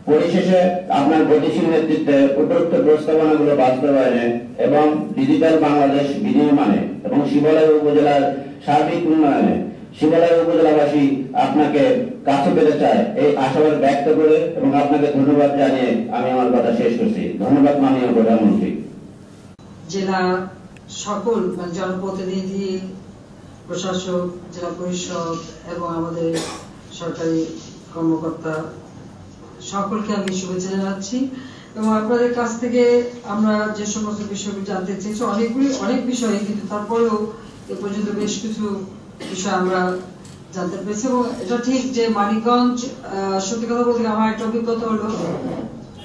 পরিশেষে আপনার গতিশীল নেতৃত্বে উপরোক্ত প্রস্তাবনাগুলো বাস্তবায়নে এবং ডিজিটাল বাংলাদেশ বিনির্মাণে এবং শিবালয় উপজেলার সার্বিক উন্নয়নে শিবালয় উপজেলাবাসী আপনাকে কাছে পেতে চায়, এই আশাবাদ ব্যক্ত করে এবং আপনাকে ধন্যবাদ জানিয়ে আমি আমার কথা শেষ করছি। ধন্যবাদ মাননীয় প্রধানমন্ত্রী। জেলা সকল জনপ্রতিনিধি, প্রশাসক, জেলা পরিষদ এবং আমাদের সরকারি কর্মকর্তা সকলকে আমি শুভেচ্ছা জানাচ্ছি। এবং আপনাদের কাছ থেকে আমরা যে সমস্ত বিষয়গুলো জানতে চেয়েছি, অনেক বিষয়, কিন্তু তারপরেও এ পর্যন্ত বেশ কিছু বিষয় আমরা জানতে পেরেছি। এবং এটা ঠিক যে মানিকগঞ্জ, সত্যি কথা বলতে আমার একটা অভিজ্ঞতা হলো,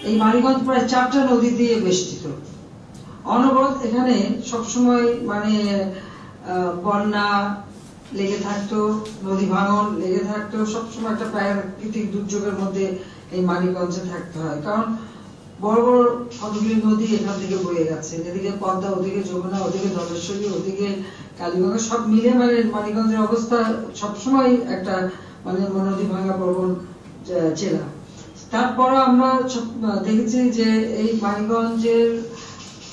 এই মানিকগঞ্জ প্রায় 4টা নদী দিয়ে বেষ্টিত। অনবরত এখানে সবসময় বন্যা লেগে থাকতো, নদী ভাঙন লেগে থাকতো, সবসময় একটা প্রাকৃতিক দুর্যোগের মধ্যে এই মানিকগঞ্জে থাকতে হয়। কারণ বড় বড় কতগুলি নদী এখান থেকে বয়ে গেছে, এদিকে পদ্মা, ওদিকে যমুনা, ওদিকে ধলেশ্বরী, ওদিকে কালীগঙ্গা, সব মিলে মানে মানিকগঞ্জের অবস্থা সবসময় একটা মানে নদী ভাঙা প্রবণ জেলা। তারপরে আমরা দেখেছি যে এই মানিকগঞ্জের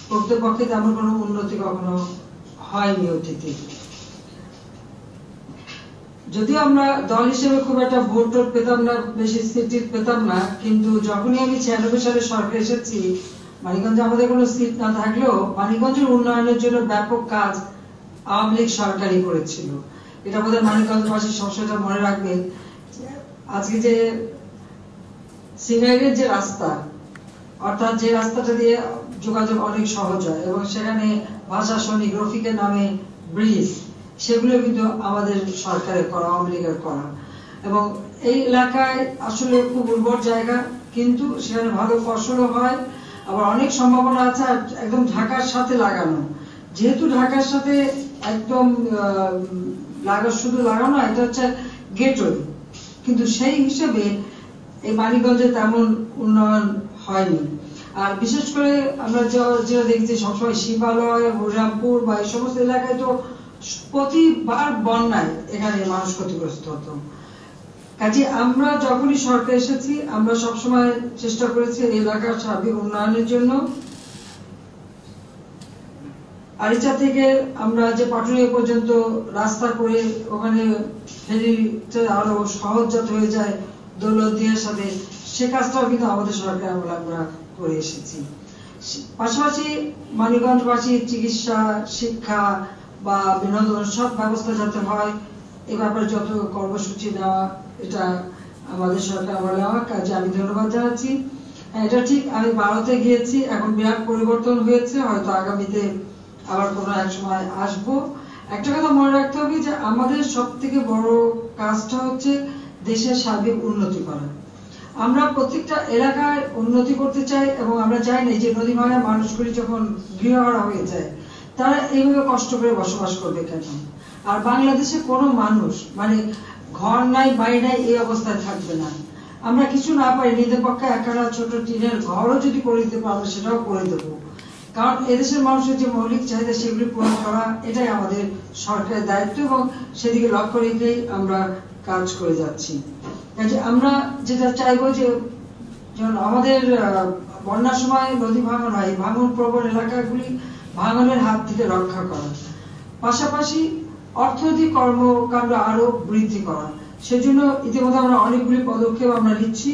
প্রকৃতপক্ষে তেমন কোনো উন্নতি কখনো হয়নি অতীতে। যদিও আমরা দল হিসেবে খুব একটা ভোট টোট পেতাম না, বেশি সিট পেতাম না, কিন্তু যখনই আমি 96 সালে সরকারে এসেছি, মানিকগঞ্জে আমাদের কোনো সিট না থাকলেও মানিকগঞ্জের উন্নয়নের জন্য ব্যাপক কাজ আওয়ামী লীগ সরকারই করেছিল। এটা বোধহয় মানিকগঞ্জবাসী সবসময় মনে রাখবেন। আজকে যে সিঙ্গাইরের যে রাস্তা, অর্থাৎ যে রাস্তাটা দিয়ে যোগাযোগ অনেক সহজ হয় এবং সেখানে ভাষা সৈনিক রফিকের নামে ব্রিজ, সেগুলো কিন্তু আমাদের সরকারের করা, আওয়ামী লীগের করা। এবং এই এলাকায় আসলে খুব উর্বর জায়গা, কিন্তু সেখানে ভালো ফসলও হয়, আবার অনেক সম্ভাবনা আছে। একদম ঢাকার সাথে লাগানো, যেহেতু ঢাকার সাথে একদম শুধু লাগানো, এটা হচ্ছে গেটওয়ে, কিন্তু সেই হিসেবে এই মানিকগঞ্জে তেমন উন্নয়ন হয়নি। আর বিশেষ করে আমরা যেটা দেখছি সবসময় শিবালয়, হরিরামপুর বা এই সমস্ত এলাকায় তো প্রতিবার বন্যায় এখানে মানুষ ক্ষতিগ্রস্ত হতো। কাজে আমরা যখনই সরকার এসেছি, আমরা সবসময় চেষ্টা করেছি এলাকার সার্বিক উন্নয়নের জন্য। আরিচা থেকে আমরা যে পাটুরিয়া পর্যন্ত রাস্তা করে ওখানে ফেরিতে আরো সহজজাত হয়ে যায় দৌলতদিয়ার সাথে, সে কাজটাও কিন্তু আমাদের সরকার আমরা করে এসেছি। পাশাপাশি মানিকগঞ্জবাসী চিকিৎসা, শিক্ষা বা বিনোদন সব ব্যবস্থা যাতে হয়, এ ব্যাপারে যত কর্মসূচি নেওয়া, এটা আমাদের সরকার নেওয়া, কাজে আমি ধন্যবাদ জানাচ্ছি। এটা ঠিক, আমি ভারতে গিয়েছি, এখন বিরাট পরিবর্তন হয়েছে, হয়তো আগামীতে আবার কোনো এক সময় আসবো। একটা কথা মনে রাখতে হবে যে আমাদের সব থেকে বড় কাজটা হচ্ছে দেশের সার্বিক উন্নতি করা। আমরা প্রত্যেকটা এলাকায় উন্নতি করতে চাই এবং আমরা চাই না যে নদী ভাঙার মানুষগুলি যখন গৃহহারা হয়ে যায় তারা এইভাবে কষ্ট করে বসবাস করবে কেন। আর বাংলাদেশে কোনো মানুষ মানে ঘর নাই, বাড়ি নাই, এই অবস্থায় থাকবে না। আমরা কিছু না পারি, নিজের পক্ষে একটা ছোট টিনের ঘরও যদি করে দিতে পারবো সেটাও করে দেবো, কারণ এদেশের মানুষের যে মৌলিক চাহিদা সেগুলি পূরণ করা, এটাই আমাদের সরকারের দায়িত্ব এবং সেদিকে লক্ষ্য রেখেই আমরা কাজ করে যাচ্ছি। কাজে আমরা যেটা চাইবো যে আমাদের বন্যার সময় নদী ভাঙন হয়, ভাঙন প্রবণ এলাকাগুলি ভাঙনের হাত থেকে রক্ষা করা, পাশাপাশি অর্থনৈতিক কর্মকাণ্ড আরো বৃদ্ধি করা। সেজন্য ইতিমধ্যে আমরা অনেকগুলি পদক্ষেপ আমরা নিচ্ছি,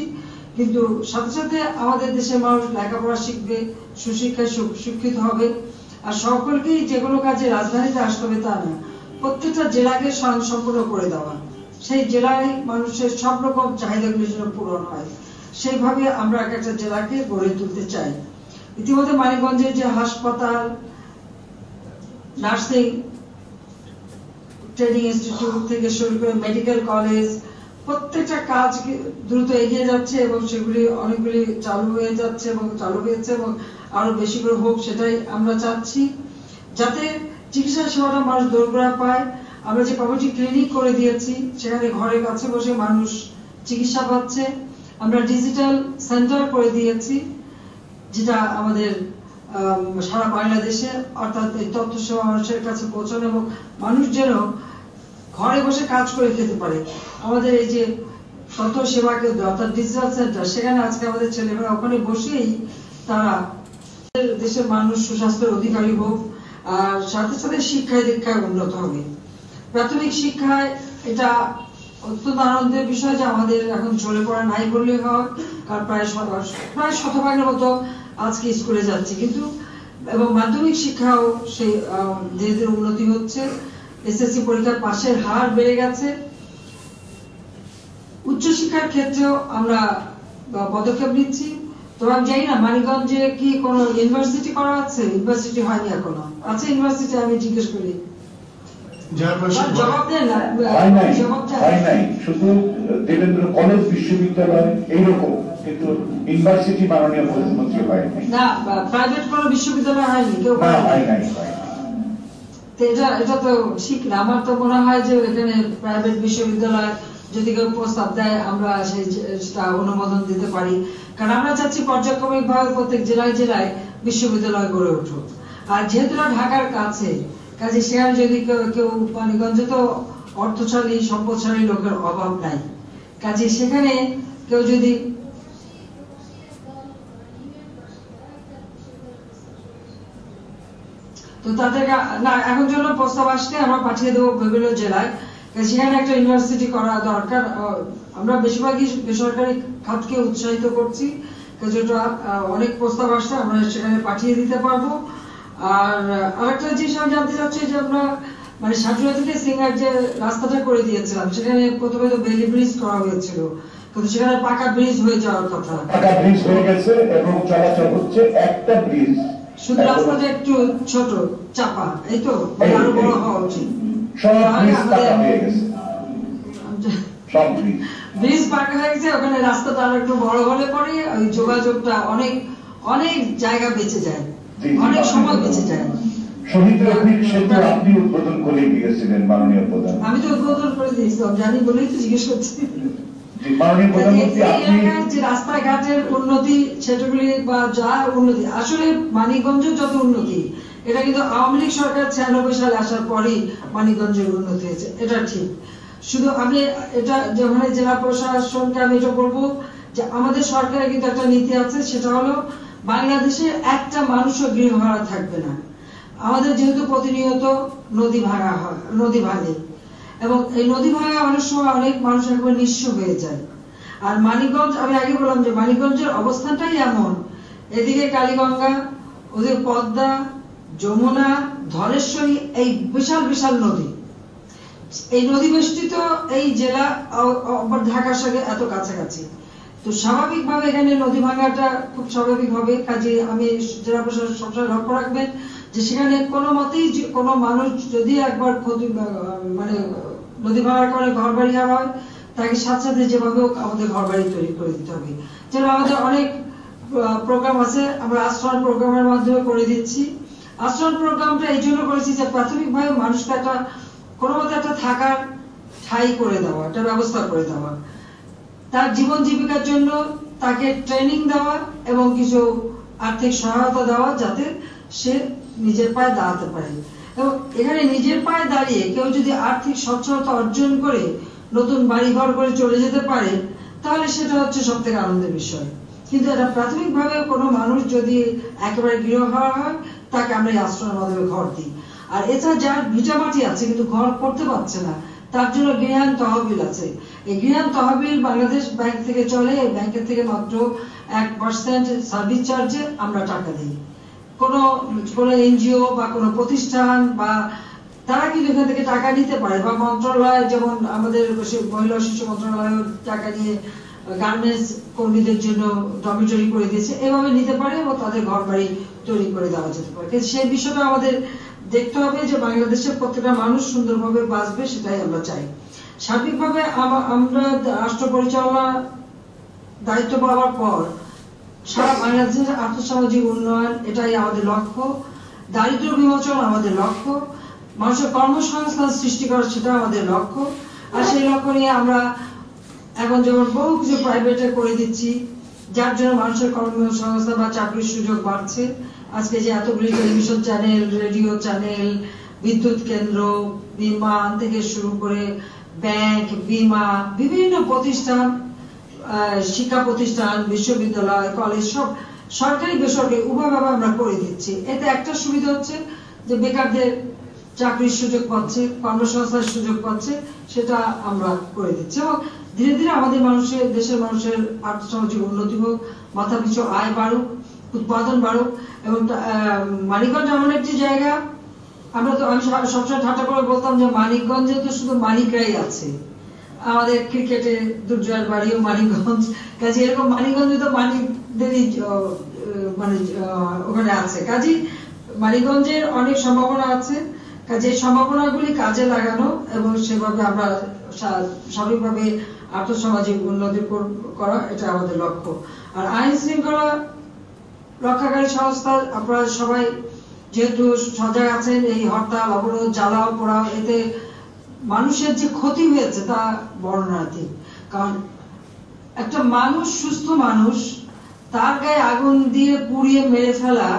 কিন্তু সাথে সাথে আমাদের দেশের মানুষ লেখাপড়া শিখবে, সুশিক্ষায় শিক্ষিত হবে। আর সকলকেই যে কোনো কাজে রাজধানীতে আসতে হবে তা না, প্রত্যেকটা জেলাকে স্বয়ংসম্পূর্ণ করে দেওয়া, সেই জেলায় মানুষের সব রকম চাহিদাগুলির জন্য পূরণ হয়, সেইভাবে আমরা একটা জেলাকে গড়ে তুলতে চাই। ইতিমধ্যে মানিকগঞ্জের যে হাসপাতাল, নার্সিং ট্রেনিং ইনস্টিটিউট থেকে শুরু করে মেডিকেল কলেজ, প্রত্যেকটা কাজ দ্রুত এগিয়ে যাচ্ছে এবং সেগুলি অনেকগুলি চালু হয়ে যাচ্ছে এবং চালু হয়েছে এবং আরো বেশি করে হোক, সেটাই আমরা চাচ্ছি, যাতে চিকিৎসা সেবাটা মানুষ দোরগোড়া পায়। আমরা যে কমিউনিটি ক্লিনিক করে দিয়েছি, সেখানে ঘরের কাছে বসে মানুষ চিকিৎসা পাচ্ছে। আমরা ডিজিটাল সেন্টার করে দিয়েছি, যেটা আমাদের সারা বাংলাদেশে, অর্থাৎ এই তথ্য সেবা মানুষের কাছে পৌঁছানো এবং মানুষ যেন ঘরে বসে কাজ করে খেতে পারে। আমাদের এই যে তথ্য সেবা কেন্দ্র অর্থাৎ ডিজিটাল সেন্টার, সেখানে আজকে আমাদের ছেলেমেয়েরা ওখানে বসেই তারা দেশের মানুষ সুস্বাস্থ্যের অধিকারী হোক, আর সাথে সাথে শিক্ষায় দীক্ষায় উন্নত হবে। প্রাথমিক শিক্ষায় এটা অত্যন্ত আনন্দের বিষয় যে আমাদের এখন চলে পড়া নাই বললেই হয়, কারণ প্রায় 100% মতো আজকে স্কুলে যাচ্ছে, কিন্তু এবং মাধ্যমিক শিক্ষাও সেই ধীরে ধীরে উন্নতি হচ্ছে। এসএসসি পরীক্ষার পাশের হার বেড়ে গেছে। উচ্চশিক্ষার ক্ষেত্রেও আমরা পদক্ষেপ নিচ্ছি। তবে আমি জানি না মানিকগঞ্জে কি কোনো ইউনিভার্সিটি করা আছে? ইউনিভার্সিটি হয়নি এখনো। আছে ইউনিভার্সিটি? আমি জিজ্ঞেস করি। জবাব দেন না। হয় নাই, শুধু দেবেন্দ্র কলেজ বিশ্ববিদ্যালয় এইরকম, কিন্তু ইউনিভার্সিটি মাননীয় প্রধানমন্ত্রী হয়নি। না, প্রাইভেট কোনো বিশ্ববিদ্যালয় হয়নি, কেউ এটা তো ঠিক না। আমার তো মনে হয় যে এখানে প্রাইভেট বিশ্ববিদ্যালয় যদি কেউ প্রস্তাব দেয় আমরা সেটা অনুমোদন দিতে পারি, কারণ আমরা চাচ্ছি পর্যায়ক্রমিকভাবে প্রত্যেক জেলায় জেলায় বিশ্ববিদ্যালয় গড়ে উঠুক। আর যেহেতু ঢাকার কাছে, কাজে সেখানে যদি কেউ মানিকগঞ্জে তো অর্থশালী সম্পদশালী লোকের অভাব নাই, কাজে সেখানে কেউ যদি তো তাদেরকে না এখন জন্য প্রস্তাব আসলে আমরা পাঠিয়ে দেবো বিভিন্ন জেলায়, সেখানে একটা ইউনিভার্সিটি করা দরকার। আমরা বেশিরভাগই বেসরকারি খাতকে উৎসাহিত করছি, যেটা অনেক প্রস্তাব আসছে আমরা সেখানে পাঠিয়ে দিতে পারবো। আর আরেকটা জিনিস আমি জানতে চাচ্ছি যে আমরা মানে সাটুরা থেকে সিঙ্গার যে রাস্তাটা করে দিয়েছিলাম, সেখানে প্রথমে তো বেলি ব্রিজ করা হয়েছিল, কিন্তু সেখানে পাকা ব্রিজ হয়ে যাওয়ার কথা। পাকা ব্রিজ হয়ে গেছে এবং চলাচল হচ্ছে একটা ব্রিজ, শুধু রাস্তাটা একটু ছোট চাপা, এই তো আরো বড় হওয়া উচিত। ব্রিজ পাকা হয়ে গেছে, ওখানে রাস্তাটা আরো একটু বড় হলে পরে ওই যোগাযোগটা অনেক অনেক জায়গা বেঁচে যায়, অনেক সময় বেঁচে যায়। শহীদ রাফিক সেতু আপনি উদ্বোধন করে গিয়েছিলেন মাননীয় প্রধান। আমি তো উদ্বোধন করে দিয়েছিলাম, জানি বলেই তো জিজ্ঞেস করছি। মাননীয় প্রধানমন্ত্রী আপনি যে রাস্তাঘাটের উন্নতি সেটাগুলি বা যা উন্নতি, আসলে মানিকগঞ্জের যত উন্নতি এটা কিন্তু আওয়ামী লীগ সরকার 96 সালে আসার পরই মানিকগঞ্জের উন্নতি হয়েছে, এটা ঠিক। শুধু আমি এটা যেখানে জেলা প্রশাসনকে আমি এটা বলবো যে আমাদের সরকারের কিন্তু একটা নীতি আছে, সেটা হলো বাংলাদেশে একটা মানুষও গৃহহারা থাকবে না। আমাদের যেহেতু প্রতিনিয়ত নদী ভাঙা হয়, নদী ভাঙে, এবং এই নদী ভাঙা অনেক সময় অনেক মানুষ একবার নিঃস্ব হয়ে যায়। আর মানিকগঞ্জ, আমি আগে বললাম যে মানিকগঞ্জের অবস্থানটাই এমন, এদিকে কালীগঙ্গা, ওদিকে পদ্মা, যমুনা, ধলেশ্বরী, এই বিশাল বিশাল নদী, এই নদী বেষ্টিত এই জেলা ঢাকার সঙ্গে এত কাছাকাছি, তো স্বাভাবিকভাবে এখানে নদী ভাঙাটা খুব স্বাভাবিক হবে। কাজে আমি জেলা প্রশাসন সবসময় লক্ষ্য রাখবেন যে সেখানে কোনো মতেই কোনো মানুষ যদি একবার ক্ষতি মানে নদী ভাঙার কারণে ঘর বাড়ি হয়, তাকে সাথে সাথে যেভাবে আমাদের ঘর বাড়ি তৈরি করে দিতে হবে। যেমন আমাদের অনেক প্রোগ্রাম আছে, আমরা আশ্রয় প্রোগ্রামের মাধ্যমে করে দিচ্ছি। আশ্রয় প্রোগ্রামটা এই জন্য করেছি যে প্রাথমিকভাবে মানুষকে একটা কোনো মতে একটা থাকার ঠাঁই করে দেওয়া, একটা ব্যবস্থা করে দেওয়া, তার জীবন জীবিকার জন্য তাকে ট্রেনিং দেওয়া এবং কিছু আর্থিক সহায়তা দেওয়া, যাতে সে নিজের পায়ে দাঁড়াতে পারে। এবং এখানে নিজের পায়ে দাঁড়িয়ে কেউ যদি আর্থিক সচ্ছলতা অর্জন করে নতুন বাড়ি ঘর করে চলে যেতে পারে, তাহলে সেটা হচ্ছে সব থেকে আনন্দের বিষয়। কিন্তু এটা প্রাথমিকভাবে কোনো মানুষ যদি একেবারে গৃহহারা হয়, তাকে আমরা এই আশ্রয়ের মাধ্যমে ঘর দিই। আর এছাড়া যার ভিটামাটি আছে কিন্তু ঘর করতে পারছে না, তার জন্য গৃহায়ণ তহবিল আছে। এই গৃহায়ণ তহবিল বাংলাদেশ ব্যাংক থেকে চলে, এই ব্যাংকের থেকে মাত্র 1% সার্ভিস চার্জে আমরা টাকা দিই। কোনো এনজিও বা কোনো প্রতিষ্ঠান বা তারা কিন্তু এখান থেকে টাকা নিতে পারে, বা মন্ত্রণালয়, যেমন আমাদের মহিলা শিশু মন্ত্রণালয় টাকা নিয়ে গার্মেন্টস কর্মীদের জন্য ডমিটরি করে দিয়েছে, এভাবে নিতে পারে এবং তাদের ঘর বাড়ি তৈরি করে দেওয়া যেতে পারে। সেই বিষয়টা আমাদের দেখতে হবে যে বাংলাদেশের প্রত্যেকটা মানুষ সুন্দরভাবে বাঁচবে, সেটাই আমরা চাই। সার্বিকভাবে আমরা রাষ্ট্র পরিচালনার দায়িত্ব পাওয়ার পর সারা বাংলাদেশের আর্থসামাজিক উন্নয়ন, এটাই আমাদের লক্ষ্য। দারিদ্র বিমোচন আমাদের লক্ষ্য, মানুষের কর্মসংস্থান সৃষ্টি করা সেটা আমাদের লক্ষ্য। আর সেই লক্ষ্য নিয়ে আমরা এখন যেমন বহু কিছু প্রাইভেটে করে দিচ্ছি, যার জন্য মানুষের কর্মসংস্থান বা চাকরির সুযোগ বাড়ছে। আজকে যে এতগুলি টেলিভিশন চ্যানেল, রেডিও চ্যানেল, বিদ্যুৎ কেন্দ্র, নির্মাণ থেকে শুরু করে ব্যাংক, বীমা, বিভিন্ন প্রতিষ্ঠান, শিক্ষা প্রতিষ্ঠান, বিশ্ববিদ্যালয়, কলেজ, সব সরকারি বেসরকারি উভয়ভাবে আমরা করে দিচ্ছি। এতে একটা সুবিধা হচ্ছে যে বেকারদের চাকরির সুযোগ পাচ্ছে, কর্মসংস্থানের সুযোগ পাচ্ছে, সেটা আমরা করে দিচ্ছি। এবং ধীরে ধীরে আমাদের দেশের মানুষের আর্থসামাজিক উন্নতি হোক, মাথা পিছু আয় বাড়ুক, উৎপাদন বাড়ুক। এবং মানিকগঞ্জ এমন একটি জায়গা, আমি সবসময় ঠাট্টা করে বলতাম যে মানিকগঞ্জে তো শুধু মানিকরাই আছে, আমাদের ক্রিকেটে দুর্জয়ের বাড়িও মানিকগঞ্জ, কাজে এরকম মানিকগঞ্জে তো মানিকদেরই মানে ওখানে আছে। কাজে মানিকগঞ্জের অনেক সম্ভাবনা আছে, কাজে এই সম্ভাবনাগুলি কাজে লাগানো এবং সেভাবে আমরা স্বাভাবিকভাবে আর্থসামাজিক উন্নতি করা, এটা আমাদের লক্ষ্য। আর আইন শৃঙ্খলা রক্ষাকারী সংস্থা আপনারা সবাই যেহেতু সজাগ আছেন, এই হরতাল, অবরোধ, জ্বালাও পোড়াও, এতে মানুষের যে ক্ষতি হয়েছে তা বর্ণনাতীত। কারণ একটা মানুষ, সুস্থ মানুষ, তার গায়ে আগুন দিয়ে পুড়িয়ে মেরে ফেলা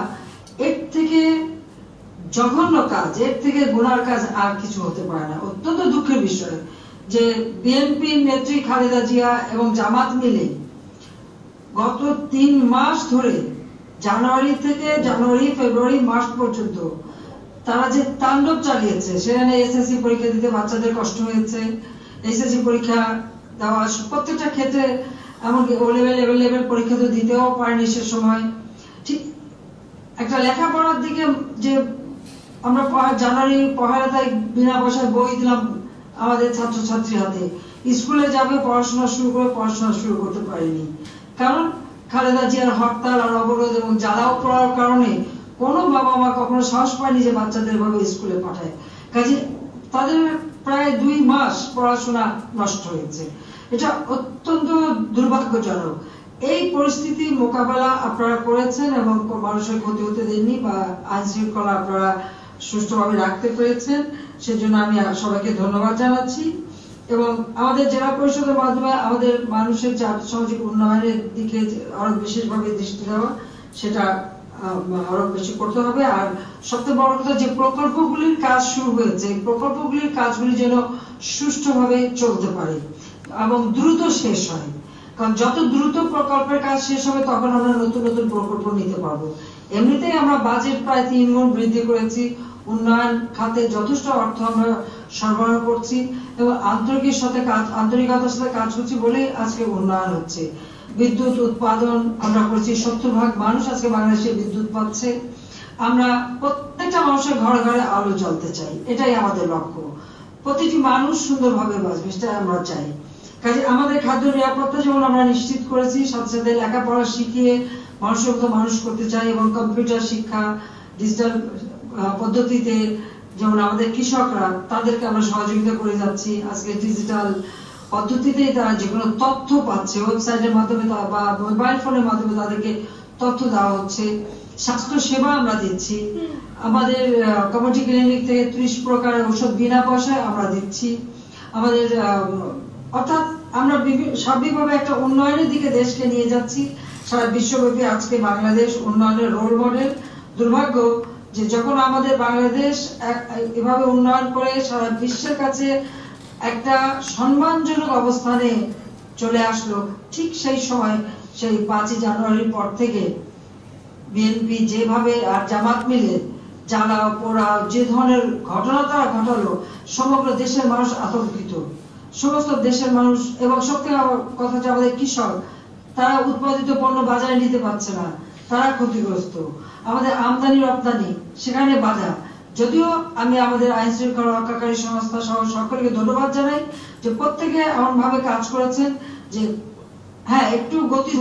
এর থেকে জঘন্য কাজ, এর থেকে গুনার কাজ আর কিছু হতে পারে না। অত্যন্ত দুঃখের বিষয় যে বিএনপি নেত্রী খালেদা জিয়া এবং জামাত মিলে গত 3 মাস ধরে জানুয়ারি, ফেব্রুয়ারি, মার্চ পর্যন্ত তারা যে তাণ্ডব চালিয়েছে, সেখানে এসএসসি পরীক্ষা দিতে বাচ্চাদের কষ্ট হয়েছে, এসএসসি পরীক্ষা দেওয়া প্রত্যেকটা ক্ষেত্রে, এমনকি ও লেভেল পরীক্ষা তো দিতেও পারেনি সে সময়। ঠিক একটা লেখাপড়ার দিকে যে আমরা জানুয়ারি 1 তারিখ বিনা পয়সায় বই দিলাম আমাদের ছাত্রছাত্রী হাতে, স্কুলে যাবে পড়াশোনা শুরু করতে পারেনি। কারণ খালেদা জিয়ার হরতাল আর অবরোধ এবং জ্বালাও পড়ার কারণে কোনো বাবা মা কখনো সাহস পায়নি যে বাচ্চাদের ভাবে স্কুলে পাঠায়। কাজে তাদের প্রায় 2 মাস পড়াশোনা নষ্ট হয়েছে। এটা অত্যন্ত দুর্ভাগ্যজনক। এই পরিস্থিতি মোকাবেলা আপনারা করেছেন এবং মানুষের ক্ষতি হতে দেননি বা আইন শৃঙ্খলা আপনারা সুষ্ঠুভাবে রাখতে পেরেছেন, সেজন্য আমি সবাইকে ধন্যবাদ জানাচ্ছি। এবং আমাদের জেলা পরিষদের মাধ্যমে আমাদের মানুষের যে আর্থসামাজিক উন্নয়নের দিকে আরো বিশেষভাবে দৃষ্টি দেওয়া, সেটা আরো বেশি করতে হবে। আর সবচেয়ে বড় কথা, যে প্রকল্পগুলির কাজ শুরু হয়েছে, এই প্রকল্পগুলির কাজগুলি যেন সুষ্ঠুভাবে চলতে পারে এবং দ্রুত শেষ হয়। কারণ যত দ্রুত প্রকল্পের কাজ শেষ হবে তখন আমরা নতুন নতুন প্রকল্প নিতে পারবো। এমনিতেই আমরা বাজেট প্রায় 3 গুণ বৃদ্ধি করেছি, উন্নয়ন খাতে যথেষ্ট অর্থ আমরা সরবরাহ করছি এবং আন্তরিকতার সাথে কাজ করছি বলেই আজকে উন্নয়ন হচ্ছে। বিদ্যুৎ উৎপাদন আমরা করেছি, 70% মানুষ আজকে বাংলাদেশে বিদ্যুৎ পাচ্ছে। আমরা প্রত্যেকটা মানুষের ঘরে ঘরে আলো জ্বলতে চাই, এটাই আমাদের লক্ষ্য। প্রতিটি মানুষ সুন্দরভাবে বাঁচবে, সেটা আমরা চাই। কাজে আমাদের খাদ্য নিরাপত্তা যেমন আমরা নিশ্চিত করেছি, সাথে সাথে লেখাপড়া শিখিয়ে মানুষের মতো মানুষ করতে চাই এবং কম্পিউটার শিক্ষা, ডিজিটাল পদ্ধতিতে যেমন আমাদের কৃষকরা, তাদেরকে আমরা সহযোগিতা করে যাচ্ছি। আজকে ডিজিটাল পদ্ধতিতেই তারা যে কোনো তথ্য পাচ্ছে, ওয়েবসাইটের মাধ্যমে বা মোবাইল ফোনের মাধ্যমে তাদেরকে তথ্য দেওয়া হচ্ছে। স্বাস্থ্য সেবা আমরা দিচ্ছি, আমাদের কমিউনিটি ক্লিনিক থেকে 30 প্রকারের ওষুধ বিনা পয়সায় আমরা দিচ্ছি। আমাদের অর্থাৎ আমরা সার্বিকভাবে একটা উন্নয়নের দিকে দেশকে নিয়ে যাচ্ছি। সারা বিশ্বব্যাপী আজকে বাংলাদেশ উন্নয়নের রোল মডেল। দুর্ভাগ্য যে যখন আমাদের বাংলাদেশ এভাবে উন্নয়ন করে সারা বিশ্বের কাছে একটা সম্মানজনক অবস্থানে চলে আসলো, ঠিক সেই সময় সেই 5 জানুয়ারির পর থেকে বিএনপি যেভাবে আর জামাত মিলে জ্বালাও পোড়াও যে ধরনের ঘটনা তারা ঘটালো, সমগ্র দেশের মানুষ আতঙ্কিত। সমস্ত দেশের মানুষ এবং সবথেকে কথা হচ্ছে আমাদের কৃষক, তারা উৎপাদিত পণ্য বাজারে নিতে পারছে না, তারা ক্ষতিগ্রস্ত। আমাদের আমদানি রপ্তানি সেখানে বাধা। যদিও আমি আমাদের আইন শৃঙ্খলা রক্ষাকারী সংস্থা সহ সকলকে ধন্যবাদ জানাই যে প্রত্যেকে এমন ভাবে কাজ করেছেন যে হ্যাঁ একটু গতি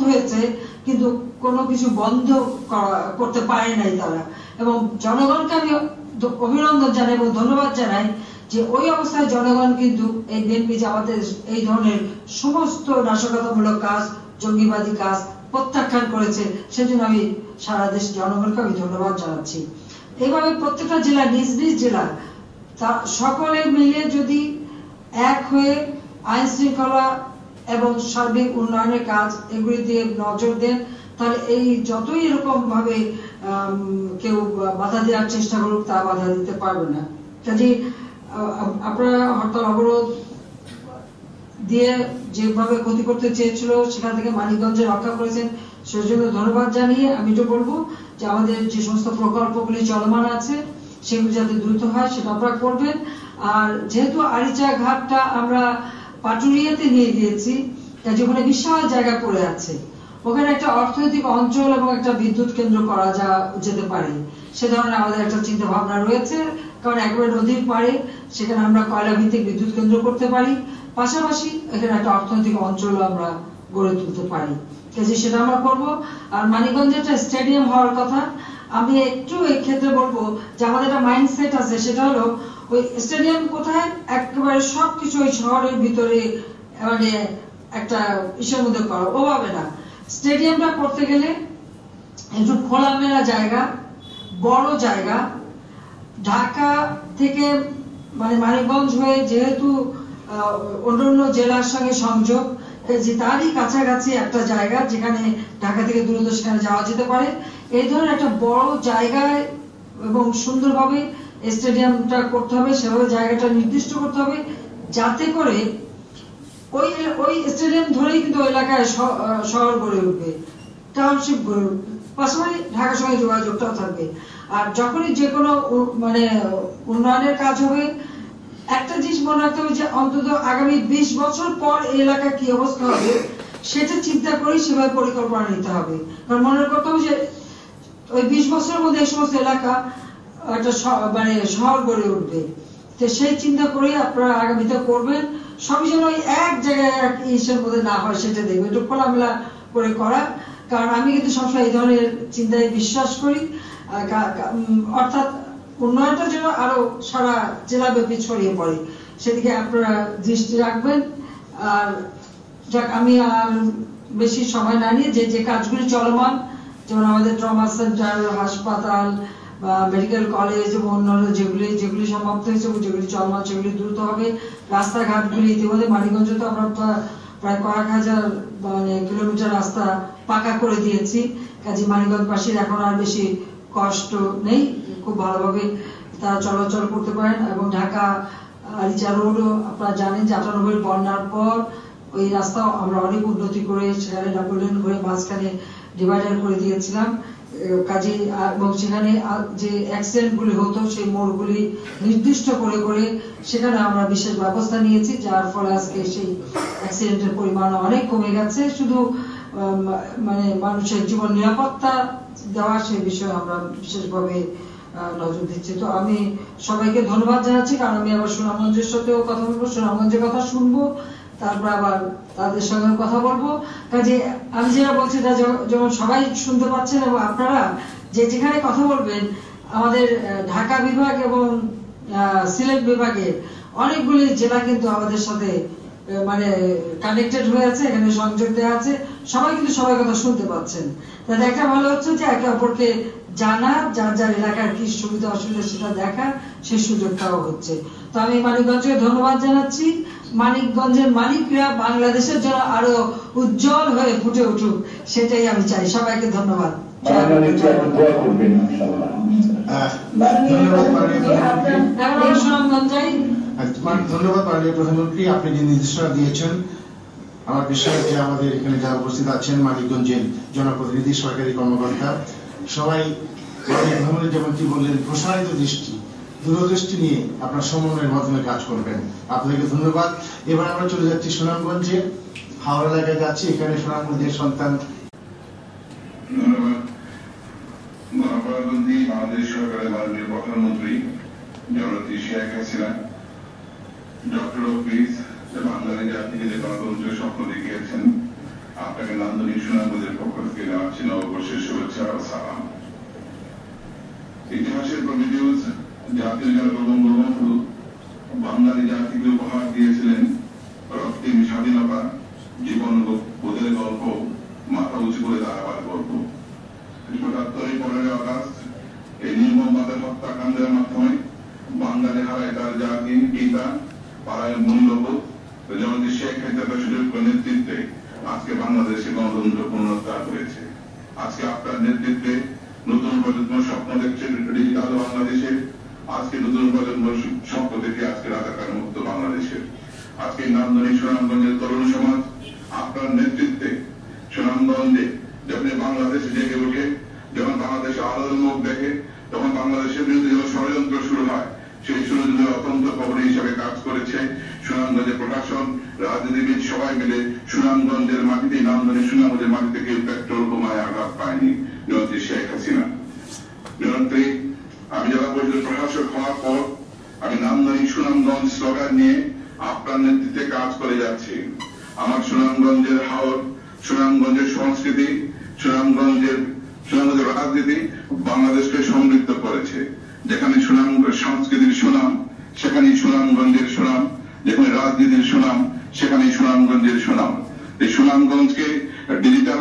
হয়েছে কিন্তু কোনো কিছু বন্ধ করতে পারে নাই তারা। এবং জনগণকে আমি অভিনন্দন জানাই এবং ধন্যবাদ জানাই যে ওই অবস্থায় জনগণ কিন্তু এই বিএনপি জামাতের এই ধরনের সমস্ত নাশকতামূলক কাজ, জঙ্গিবাদী কাজ প্রত্যাখ্যান করেছে। সেজন্য আমি সারা দেশ জনগণকে আমি ধন্যবাদ জানাচ্ছি। এইভাবে প্রত্যেকটা জেলা নিজ নিজ জেলা সকলে মিলে যদি এক হয়ে আইন শৃঙ্খলা এবং সার্বিক উন্নয়নের কাজ এগুলি দিয়ে নজর দেন, তাহলে এই যতই এরকম ভাবে কেউ বাধা দেওয়ার চেষ্টা করুক তা বাধা দিতে পারবে না। কাজে আপনারা হরতাল অবরোধ দিয়ে যেভাবে ক্ষতি করতে চেয়েছিল সেখান থেকে মানিকগঞ্জে রক্ষা করেছেন, সেজন্য ধন্যবাদ জানিয়ে আমি তো বলবো যে আমাদের যে সমস্ত প্রকল্পগুলি চলমান আছে সেগুলি যাতে দ্রুত হয় সেটা আপনারা করবেন। আর যেহেতু আরিচা ঘাটটা আমরা পাটুরিয়াতে নিয়ে দিয়েছি, যেখানে বিশাল জায়গা পড়ে আছে, ওখানে একটা অর্থনৈতিক অঞ্চল এবং একটা বিদ্যুৎ কেন্দ্র করা যেতে পারে, সে ধরনের আমাদের একটা চিন্তা ভাবনা রয়েছে। কারণ একবারে নদীর পাড়ে সেখানে আমরা কয়লা ভিত্তিক বিদ্যুৎ কেন্দ্র করতে পারি, পাশাপাশি এখানে একটা অর্থনৈতিক অঞ্চল আমরা গড়ে তুলতে পারি, কাজে সেটা আমরা করবো। আর মানিকগঞ্জে একটা স্টেডিয়াম হওয়ার কথা, আমি একটু এই ক্ষেত্রে বলবো যে আমাদের একটা মাইন্ডসেট আছে, সেটা হলো ওই স্টেডিয়াম কোথায় একেবারে সবকিছু ওই শহরের ভিতরে মানে একটা ইসের মধ্যে করা, ওভাবে না। স্টেডিয়ামটা করতে গেলে একটু খোলামেলা জায়গা, বড় জায়গা, ঢাকা থেকে মানে মানিকগঞ্জ হয়ে যেহেতু অন্যান্য জেলার সঙ্গে সংযোগ, যে তারই কাছাকাছি একটা জায়গা যেখানে ঢাকা থেকে দ্রুত সেখানে যাওয়া যেতে পারে, এই ধরনের একটা বড় জায়গায় এবং সুন্দরভাবে স্টেডিয়ামটা করতে হবে, সেভাবে জায়গাটা নির্দিষ্ট করতে হবে যাতে করে ওই স্টেডিয়াম ধরেই কিন্তু এলাকায় শহর গড়ে উঠবে, টাউনশিপ গড়ে উঠবে, পাশাপাশি ঢাকার সঙ্গে যোগাযোগটাও থাকবে। আর যখনই যে কোনো মানে উন্নয়নের কাজ হবে, একটা জিনিস মনে রাখতে হবে যে অন্তত আগামী 20 বছর পর এই এলাকা কি অবস্থা হবে সেটা চিন্তা করে সেভাবে পরিকল্পনা নিতে হবে। কারণ মনে করতে হবে যে ওই 20 বছরের মধ্যে এই সমস্ত এলাকা একটা মানে শহর গড়ে উঠবে, তো সেই চিন্তা করে আপনারা আগামীতে করবেন। সবই যেন ওই এক জায়গায় এক ইসের মধ্যে না হয় সেটা দেখবে, একটু খোলামেলা করে করা। কারণ আমি কিন্তু সবসময় এই ধরনের চিন্তায় বিশ্বাস করি, অর্থাৎ উন্নয়নটা যেন আরো সারা জেলাব্যাপী ছড়িয়ে পড়ে, সেদিকে আপনারা দৃষ্টি রাখবেন। আর যাক, আমি আর বেশি সময় না নিয়ে যে কাজগুলি চলমান, যেমন আমাদের ট্রমা সেন্টার, হাসপাতাল, মেডিকেল কলেজ এবং অন্যান্য যেগুলি সমাপ্ত হয়েছে এবং যেগুলি চলমান সেগুলি দ্রুত হবে। রাস্তাঘাটগুলি ইতিমধ্যে মানিকগঞ্জে তো আমরা প্রায় কয়েক হাজার মানে কিলোমিটার রাস্তা পাকা করে দিয়েছি, কাজে মানিকগঞ্জবাসীর এখন আর বেশি কষ্ট নেই, খুব ভালোভাবে তারা চলাচল করতে পারেন। এবং ঢাকা আরিচা রোডও আপনারা জানেন যে 98 বন্যার পর ওই রাস্তাও আমরা অনেক উন্নতি করে সেখানে ডাবল লেন করে মাঝখানে ডিভাইডার করে দিয়েছিলাম, কাজে এবং সেখানে যে অ্যাক্সিডেন্ট গুলি হতো সেই মোড়গুলি নির্দিষ্ট করে করে সেখানে আমরা বিশেষ ব্যবস্থা নিয়েছি, যার ফলে আজকে সেই অ্যাক্সিডেন্টের পরিমাণ অনেক কমে গেছে। শুধু মানে মানুষের জীবন নিরাপত্তা দেওয়া সেই বিষয়ে আমরা বিশেষভাবে নজর দিচ্ছি। তো আমি সবাইকে ধন্যবাদ জানাচ্ছি, কারণ আমি আবার সুনামগঞ্জের সাথেও কথা বলবো, সুনামগঞ্জের কথা শুনবো, তারপর আবার তাদের সঙ্গে কথা বলবো। কাজে আমি যেটা বলছি তা যেমন সবাই শুনতে পাচ্ছেন এবং আপনারা যেখানে কথা বলবেন, আমাদের ঢাকা বিভাগ এবং সিলেট বিভাগের অনেকগুলি জেলা কিন্তু আমাদের সাথে মানে কানেক্টেড হয়ে আছে, এখানে সংযোগ দেওয়া আছে, সবাই কিন্তু সবাই কথা শুনতে পাচ্ছেন। তাতে একটা ভালো হচ্ছে যে একে অপরকে জানা, যার যার এলাকার কি সুবিধা অসুবিধা সেটা দেখা, সেই সুযোগটাও হচ্ছে। তো আমি মানিকগঞ্জকে ধন্যবাদ জানাচ্ছি। মানিকগঞ্জের মালিকরা বাংলাদেশের জন্য আরো উজ্জ্বল হয়ে ফুটে উঠুক, সেটাই আমি চাই। সবাইকে ধন্যবাদ। ধন্যবাদ মাননীয় প্রধানমন্ত্রী, আপনি যে নির্দেশনা দিয়েছেন, আমার বিশ্বাস যে আমাদের এখানে যারা উপস্থিত আছেন মানিকগঞ্জের জনপ্রতিনিধি, সরকারি কর্মকর্তা সবাই প্রধানমন্ত্রী যেমনটি বললেন প্রসারিত দৃষ্টি, দূরদৃষ্টি নিয়ে আপনার সমন্বয়ের মাধ্যমে কাজ করবেন। আপনাকে ধন্যবাদ। এবার আমরা চলে যাচ্ছি সুনামগঞ্জে, হাওড়া এলাকায় যাচ্ছি, এখানে সুনামগঞ্জের সন্তান। ধন্যবাদ। মহাত্মা বাংলাদেশ সরকারের মাননীয় প্রধানমন্ত্রী জননেত্রী Sheikh Hasina doctor of peace বাঙালি জাতিকে যে গণতন্ত্রের স্বপ্ন দেখিয়েছেন, আপনাকে নান্দনিক সুনামগঞ্জের পক্ষ থেকে জানাচ্ছি নববর্ষের শুভেচ্ছা ও সালাম। ইতিহাসের প্রমিডিউস জাতির জনক বঙ্গবন্ধু বাঙালি জাতিকে উপহার দিয়েছিলেন রক্তিম স্বাধীনতা, জীবন বোধের গল্প, মাথা উঁচু করে দাঁড়াবার গল্প। ৭৭ 15 আগস্ট এই নির্মমভাবে হত্যাকাণ্ডের মাধ্যমে বাঙালি হারায় তার জাতি, পিতা, পাড়ায় মূল্যবোধ। জননেত্রী শেখ হাসিনার সুযোগ্য নেতৃত্বে আজকে বাংলাদেশে গণতন্ত্র পুনরুদ্ধার হয়েছে। আজকে আপনার নেতৃত্বে নতুন প্রজন্ম স্বপ্ন দেখছে ডিজিটাল বাংলাদেশের। আজকে নতুন প্রজন্ম স্বপ্ন দেখে আজকে রাজাকার মুক্ত বাংলাদেশের। আজকে নান্দনিক সুনামগঞ্জের তরুণ সমাজ আপনার নেতৃত্বে সুনামগঞ্জে যখন বাংলাদেশে জেগে ওঠে, যখন বাংলাদেশে আলোর মুখ দেখে, তখন বাংলাদেশের বিরুদ্ধে যখন ষড়যন্ত্র শুরু হয়, সেই ষড়যন্ত্রের অত্যন্ত প্রহরী হিসেবে কাজ করেছে সুনামগঞ্জের প্রশাসন, রাজনীতিবিদ সবাই মিলে। সুনামগঞ্জের মাটিতে, নান্দনিক সুনামগঞ্জের মাটি থেকে পেট্রোল বোমায় আঘাত পায়নি জননেত্রী শেখ হাসিনা। জননেত্রী, আমি জেলা পরিষদের প্রশাসক হওয়ার পর আমি নান্দনিক সুনামগঞ্জ স্লোগান নিয়ে আপনার নেতৃত্বে কাজ করে যাচ্ছি। আমার সুনামগঞ্জের হাওর, সুনামগঞ্জের সংস্কৃতি, সুনামগঞ্জের রাজনীতি বাংলাদেশকে সমৃদ্ধ করেছে। যেখানে সুনামগঞ্জ সংস্কৃতির সুনাম, সেখানেই সুনামগঞ্জের সুনাম। যেখানে রাজনীতির সুনাম, সেখানেই সুনামগঞ্জের সুনাম। এই সুনামগঞ্জকে ডিজিটাল